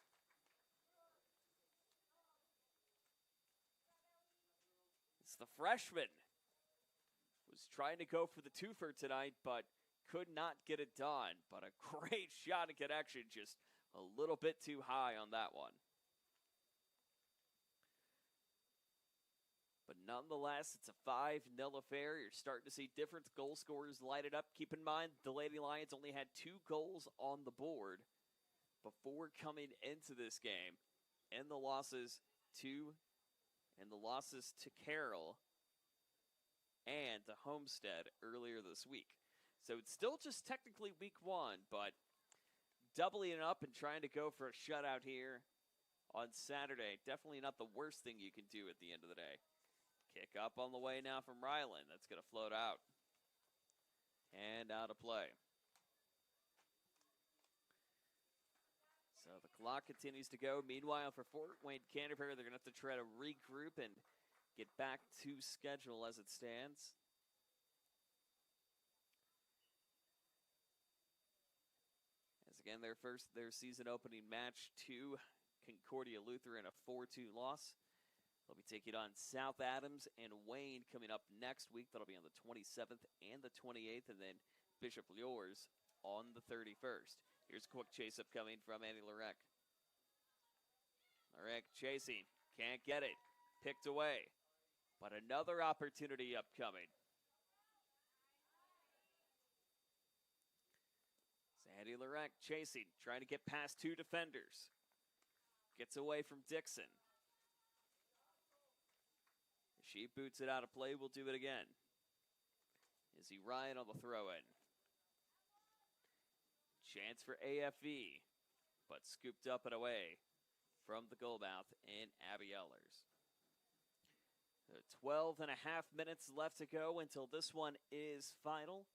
as the freshman was trying to go for the twofer tonight, but could not get it done. But a great shot and connection, just a little bit too high on that one. But nonetheless, it's a 5-0 affair. You're starting to see different goal scorers light it up. Keep in mind, the Lady Lions only had 2 goals on the board before coming into this game. And the losses to Carroll and to Homestead earlier this week. So it's still just technically week 1, but doubling it up and trying to go for a shutout here on Saturday, definitely not the worst thing you can do at the end of the day. Kick up on the way now from Ryland. That's going to float out. And out of play. So the clock continues to go. Meanwhile, for Fort Wayne Canterbury, they're going to have to try to regroup and get back to schedule as it stands. As again, their season opening match to Concordia Lutheran, a 4-2 loss. They'll be taking on South Adams and Wayne coming up next week. That'll be on the 27th and the 28th, and then Bishop Luers on the 31st. Here's a quick chase up coming from Andy Lorek. Lorek chasing, can't get it, picked away, but another opportunity upcoming. Andy Lorek chasing, trying to get past 2 defenders. Gets away from Dixon. She boots it out of play. We'll do it again. Izzy Ryan on the throw-in. Chance for AFV, but scooped up and away from the goalmouth in Abby Ellers. 12 and a half minutes left to go until this one is final.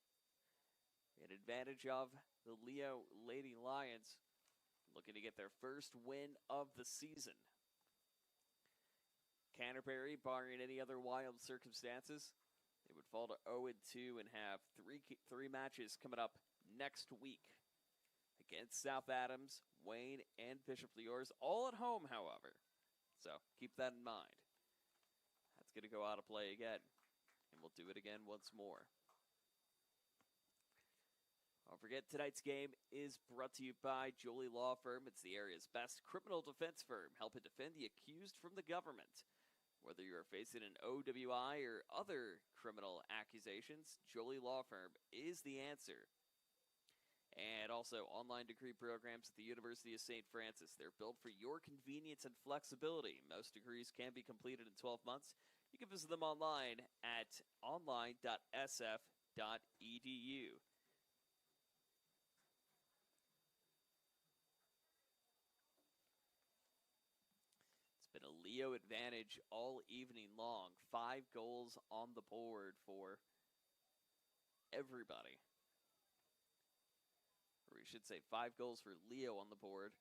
An advantage of the Leo Lady Lions, looking to get their first win of the season. Canterbury, barring any other wild circumstances, they would fall to 0-2 and have three matches coming up next week against South Adams, Wayne, and Bishop Luers, all at home, however. So keep that in mind. That's going to go out of play again, and we'll do it again once more. Don't forget, tonight's game is brought to you by Jolie Law Firm. It's the area's best criminal defense firm, helping defend the accused from the government. Whether you are facing an OWI or other criminal accusations, Jolie Law Firm is the answer. And also, online degree programs at the University of St. Francis. They're built for your convenience and flexibility. Most degrees can be completed in 12 months. You can visit them online at online.sf.edu. Been a Leo advantage all evening long. 5 goals on the board for everybody. Or we should say 5 goals for Leo on the board.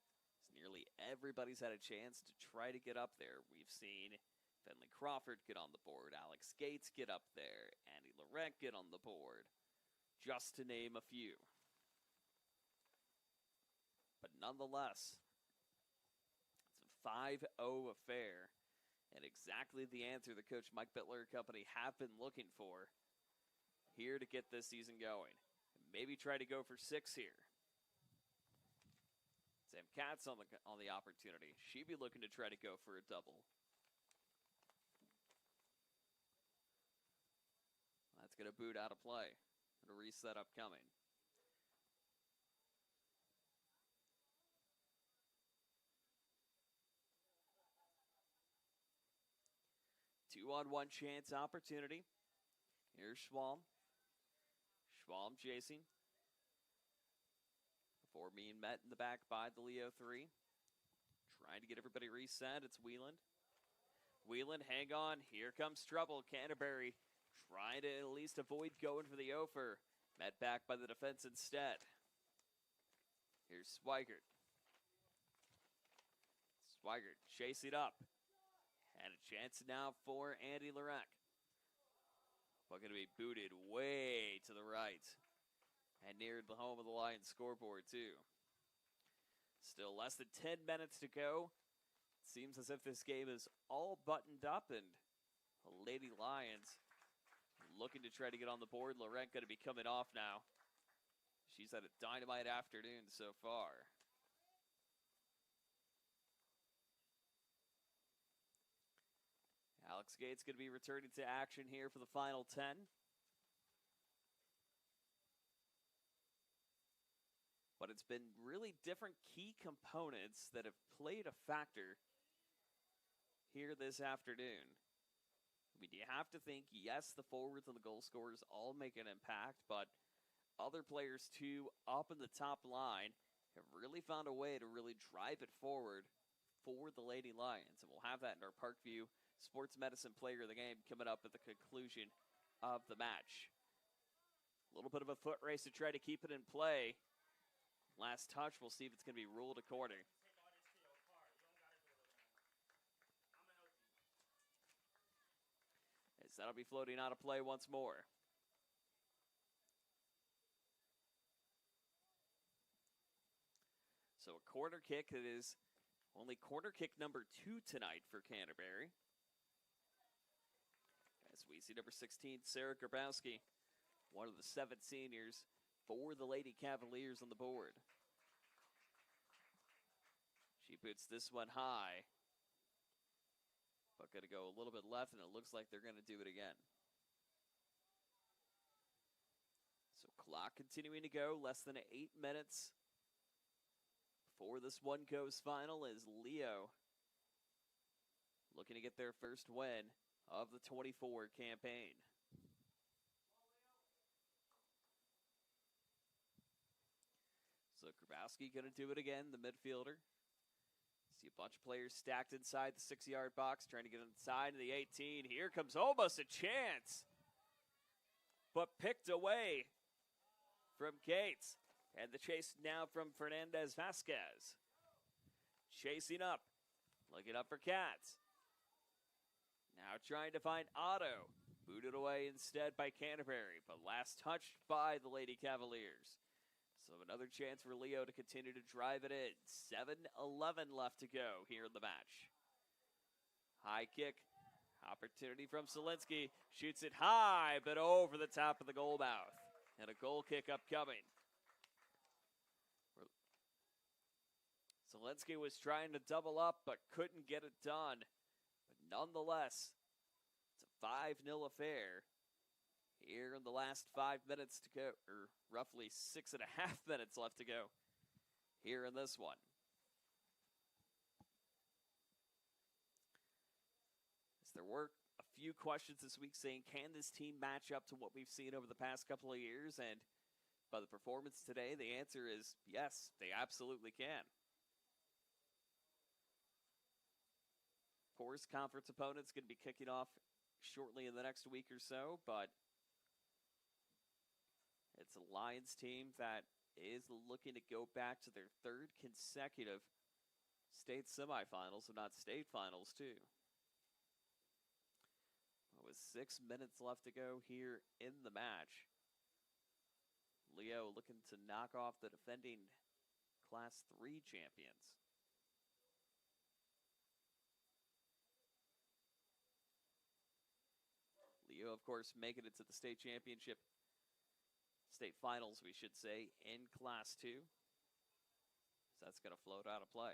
As nearly everybody's had a chance to try to get up there. We've seen Finley Crawford get on the board. Alex Gates get up there. Andy Lorek get on the board. Just to name a few. But nonetheless, 5-0 affair, and exactly the answer the coach Mike Bittler and company have been looking for here to get this season going. Maybe try to go for 6 here. Sam Katz on the opportunity. She'd be looking to try to go for a double. That's going to boot out of play. And a reset upcoming. 2-on-1 chance opportunity. Here's Schwalm. Schwalm chasing. Before being met in the back by the Leo 3. Trying to get everybody reset. It's Wheeland. Wheeland, hang on. Here comes trouble. Canterbury trying to at least avoid going for the offer. Met back by the defense instead. Here's Swigert. Swigert chasing up. And a chance now for Andy Lorek. But going to be booted way to the right. And near the home of the Lions scoreboard, too. Still less than 10 minutes to go. Seems as if this game is all buttoned up and Lady Lions looking to try to get on the board. Laurent going to be coming off now. She's had a dynamite afternoon so far. Alex Gates going to be returning to action here for the final 10. But it's been really different key components that have played a factor here this afternoon. I mean, you have to think, yes, the forwards and the goal scorers all make an impact, but other players, too, up in the top line have really found a way to really drive it forward for the Lady Lions. And we'll have that in our Parkview Sports Medicine Player of the Game coming up at the conclusion of the match. A little bit of a foot race to try to keep it in play. Last touch, we'll see if it's going to be ruled a corner. As that'll be floating out of play once more. So a corner kick that is only corner kick number 2 tonight for Canterbury. As we see number 16, Sarah Grabowski, one of the 7 seniors for the Lady Cavaliers on the board. She puts this one high, but going to go a little bit left, and it looks like they're going to do it again. So clock continuing to go, less than 8 minutes before this one goes final, as Leo looking to get their first win of the 24 campaign. So Grabowski going to do it again, the midfielder. See a bunch of players stacked inside the 6-yard box, trying to get inside of the 18. Here comes almost a chance, but picked away from Gates. And the chase now from Fernandez Vasquez. Chasing up, looking up for Katz. Now trying to find Otto. Booted away instead by Canterbury, but last touched by the Lady Cavaliers. So another chance for Leo to continue to drive it in. 7:11 left to go here in the match. High kick. Opportunity from Solinsky. Shoots it high, but over the top of the goal mouth. And a goal kick upcoming. Solinsky was trying to double up, but couldn't get it done. But nonetheless, it's a 5-0 affair here in the last 5 minutes to go, or roughly 6.5 minutes left to go here in this one. As there were a few questions this week saying, can this team match up to what we've seen over the past couple of years? And by the performance today, the answer is yes, they absolutely can. Of course, conference opponents going to be kicking off shortly in the next week or so, but it's a Lions team that is looking to go back to their 3rd consecutive state semifinals, if not state finals, too. With 6 minutes left to go here in the match, Leo looking to knock off the defending Class 3 champions. Leo, of course, making it to the state championship, state finals, we should say, in Class 2. So that's going to float out of play.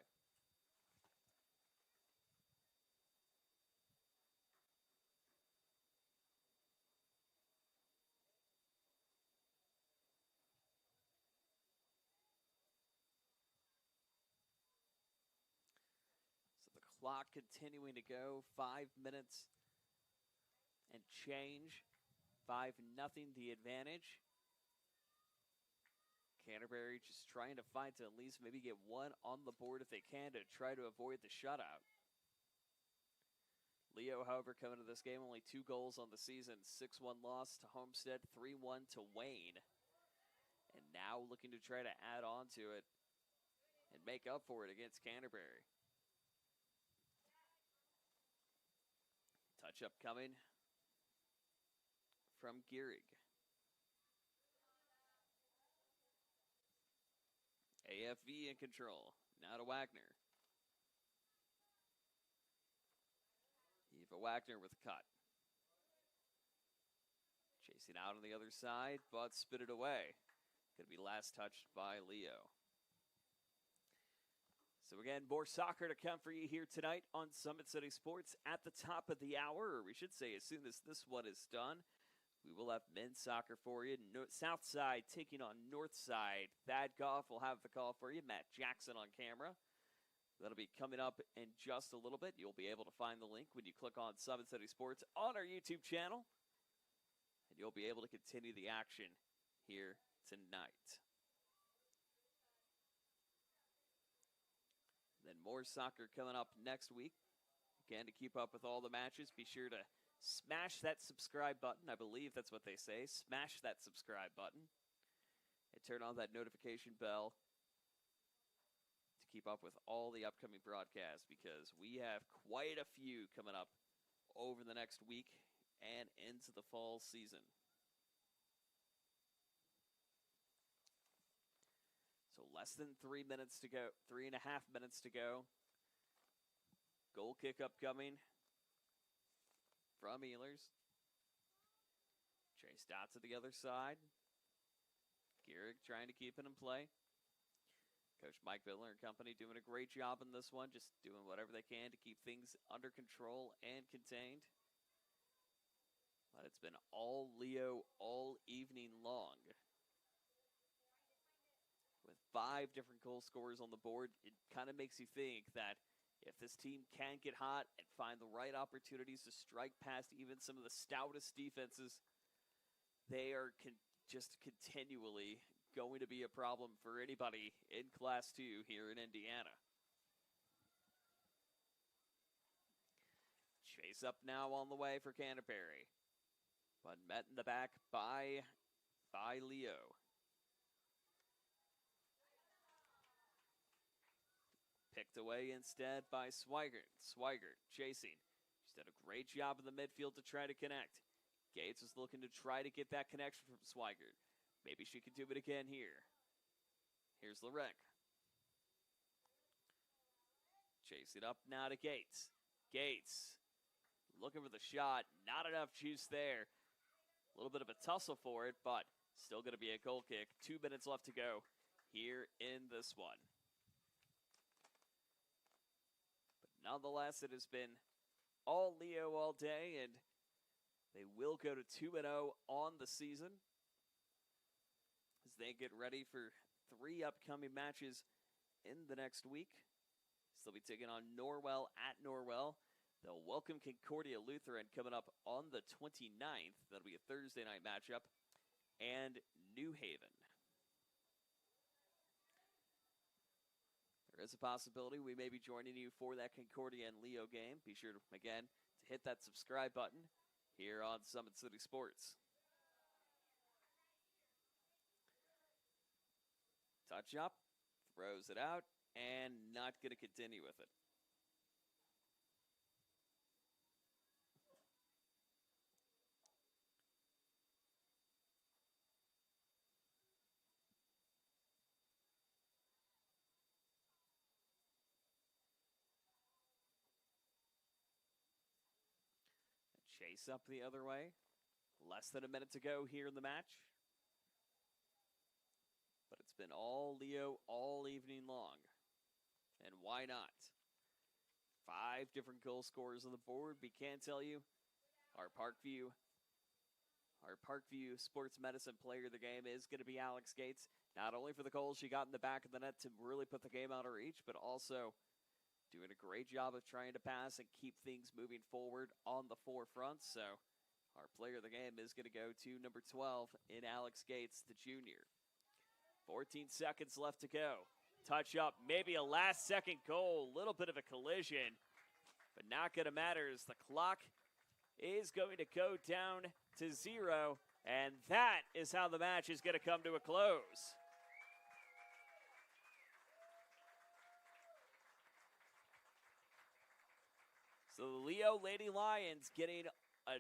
So the clock continuing to go, 5 minutes and change. 5-0 the advantage. Canterbury just trying to find to at least maybe get one on the board if they can to try to avoid the shutout. Leo, however, coming to this game, only 2 goals on the season. 6-1 loss to Homestead, 3-1 to Wayne. And now looking to try to add on to it and make up for it against Canterbury. Touch up coming from Gehrig. AFV in control. Now to Wagner. Eva Wagner with a cut. Chasing out on the other side, but spit it away. Going to be last touched by Leo. So again, more soccer to come for you here tonight on Summit City Sports at the top of the hour, or we should say as soon as this one is done. We will have men's soccer for you. South Side taking on North Side. Thad Goff will have the call for you. Matt Jackson on camera. That'll be coming up in just a little bit. You'll be able to find the link when you click on Summit City Sports on our YouTube channel. And you'll be able to continue the action here tonight. Then more soccer coming up next week. Again, to keep up with all the matches, be sure to smash that subscribe button. I believe that's what they say. Smash that subscribe button. And turn on that notification bell to keep up with all the upcoming broadcasts, because we have quite a few coming up over the next week and into the fall season. So less than 3 minutes to go, 3.5 minutes to go. Goal kick upcoming from Ehlers. Chase Dot to the other side. Gehrig trying to keep it in play. Coach Mike Bittler and company doing a great job in this one, just doing whatever they can to keep things under control and contained. But it's been all Leo all evening long. With 5 different goal scorers on the board, it kind of makes you think that if this team can get hot and find the right opportunities to strike past even some of the stoutest defenses, they are just continually going to be a problem for anybody in Class 2 here in Indiana. Chase up now on the way for Canterbury, but met in the back by Leo. Picked away instead by Swigert. Swigert chasing. She's done a great job in the midfield to try to connect. Gates is looking to try to get that connection from Swigert. Maybe she could do it again here. Here's Larek. Chase it up now to Gates. Gates looking for the shot. Not enough juice there. A little bit of a tussle for it, but still going to be a goal kick. 2 minutes left to go here in this one. Nonetheless, it has been all Leo all day, and they will go to 2-0 on the season as they get ready for 3 upcoming matches in the next week. So they'll be taking on Norwell at Norwell. They'll welcome Concordia Lutheran coming up on the 29th. That'll be a Thursday night matchup. And New Haven. There is a possibility we may be joining you for that Concordia and Leo game. Be sure to, again, to hit that subscribe button here on Summit City Sports. Touch up, throws it out, and not going to continue with it. Chase up the other way. Less than a minute to go here in the match. But it's been all Leo all evening long. And why not? 5 different goal scorers on the board. We can tell you our Parkview sports medicine player of the game is going to be Alex Gates. Not only for the goals she got in the back of the net to really put the game out of reach, but also doing a great job of trying to pass and keep things moving forward on the forefront. So our player of the game is going to go to number 12 in Alex Gates, the junior. 14 seconds left to go. Touch up, maybe a last-second goal. A little bit of a collision, but not going to matter as the clock is going to go down to 0, and that is how the match is going to come to a close. So the Leo Lady Lions getting an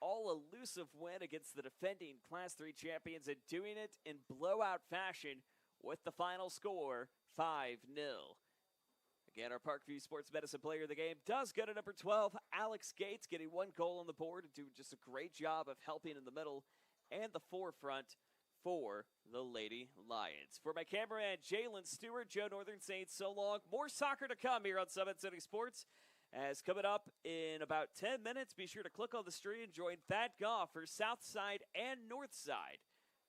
all-elusive win against the defending Class 3 champions and doing it in blowout fashion with the final score, 5-0. Again, our Parkview Sports Medicine player of the game does go to number 12, Alex Gates, getting 1 goal on the board and doing just a great job of helping in the middle and the forefront for the Lady Lions. For my cameraman, Jalen Stewart, Joe Northern saying so long. More soccer to come here on Summit City Sports. As coming up in about 10 minutes, be sure to click on the stream and join Thad Goff for Southside and Northside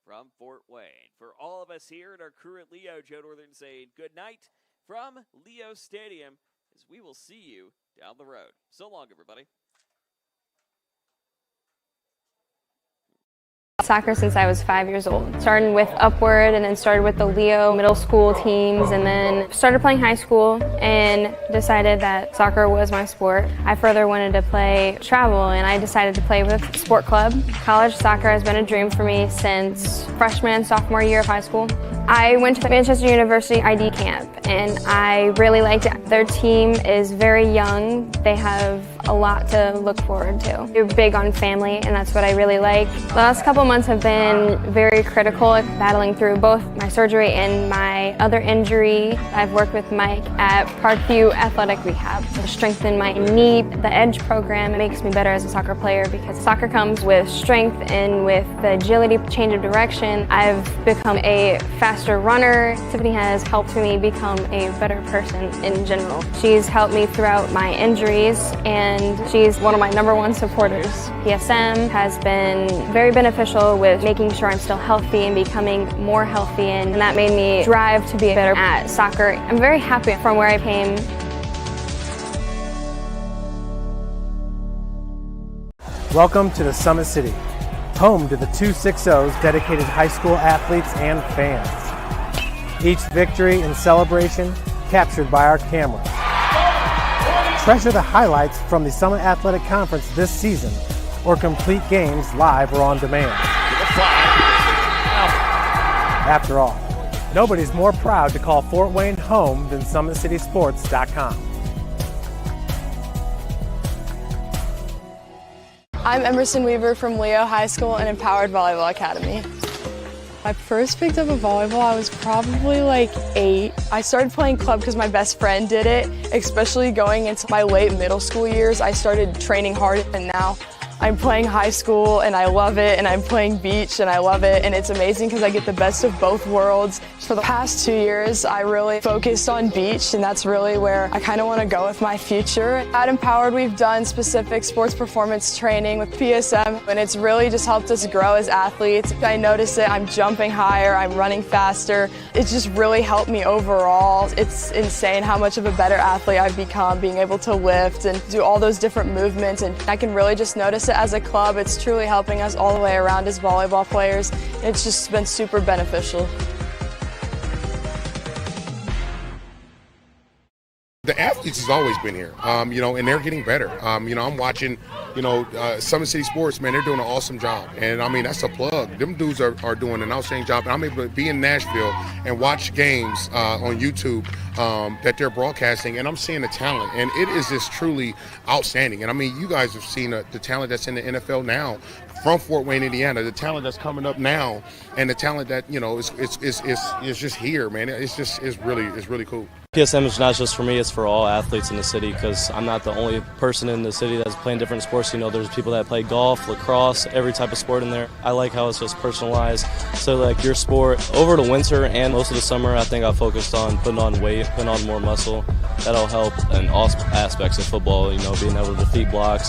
from Fort Wayne. For all of us here and our crew at Leo, Joe Northern saying good night from Leo Stadium, as we will see you down the road. So long, everybody. Soccer since I was 5 years old. Started with Upward and then started with the Leo middle school teams and then started playing high school and decided that soccer was my sport. I further wanted to play travel and I decided to play with a sport club. College soccer has been a dream for me since freshman and sophomore year of high school. I went to the Manchester University ID camp and I really liked it. Their team is very young. They have a lot to look forward to. They're big on family and that's what I really like. The last couple months have been very critical, battling through both my surgery and my other injury. I've worked with Mike at Parkview Athletic Rehab to strengthen my knee. The EDGE program makes me better as a soccer player because soccer comes with strength and with the agility, change of direction. I've become a faster runner. Tiffany has helped me become a better person in general. She's helped me throughout my injuries and she's one of my #1 supporters. PSM has been very beneficial with making sure I'm still healthy and becoming more healthy, and that made me drive to be better at soccer. I'm very happy from where I came. Welcome to the Summit City, home to the 260's dedicated high school athletes and fans. Each victory and celebration captured by our cameras. Treasure the highlights from the Summit Athletic Conference this season or complete games live or on demand. After all, nobody's more proud to call Fort Wayne home than SummitCitySports.com. I'm Emerson Weaver from Leo High School and Empowered Volleyball Academy. I first picked up a volleyball, I was probably like 8. I started playing club because my best friend did it, especially going into my late middle school years. I started training hard and now I'm playing high school and I love it, and I'm playing beach and I love it, and it's amazing because I get the best of both worlds. For the past 2 years, I really focused on beach, and that's really where I kind of want to go with my future. At Empowered, we've done specific sports performance training with PSM, and it's really just helped us grow as athletes. I notice it, I'm jumping higher, I'm running faster. It's just really helped me overall. It's insane how much of a better athlete I've become, being able to lift and do all those different movements, and I can really just notice it as a club. It's truly helping us all the way around as volleyball players. It's just been super beneficial. The athletes has always been here, and they're getting better. I'm watching, Summit City Sports, man, they're doing an awesome job. And, that's a plug. Them dudes are doing an outstanding job. And I'm able to be in Nashville and watch games on YouTube that they're broadcasting, and I'm seeing the talent. And it is just truly outstanding. And, you guys have seen the talent that's in the NFL now from Fort Wayne, Indiana, the talent that's coming up now, and the talent that, is just here, man. It's really cool. PSM is not just for me, it's for all athletes in the city, because I'm not the only person in the city that's playing different sports. There's people that play golf, lacrosse, every type of sport in there. I like how it's just personalized. So like your sport, over the winter and most of the summer, I think I focused on putting on weight, putting on more muscle. That'll help in all aspects of football, being able to defeat blocks,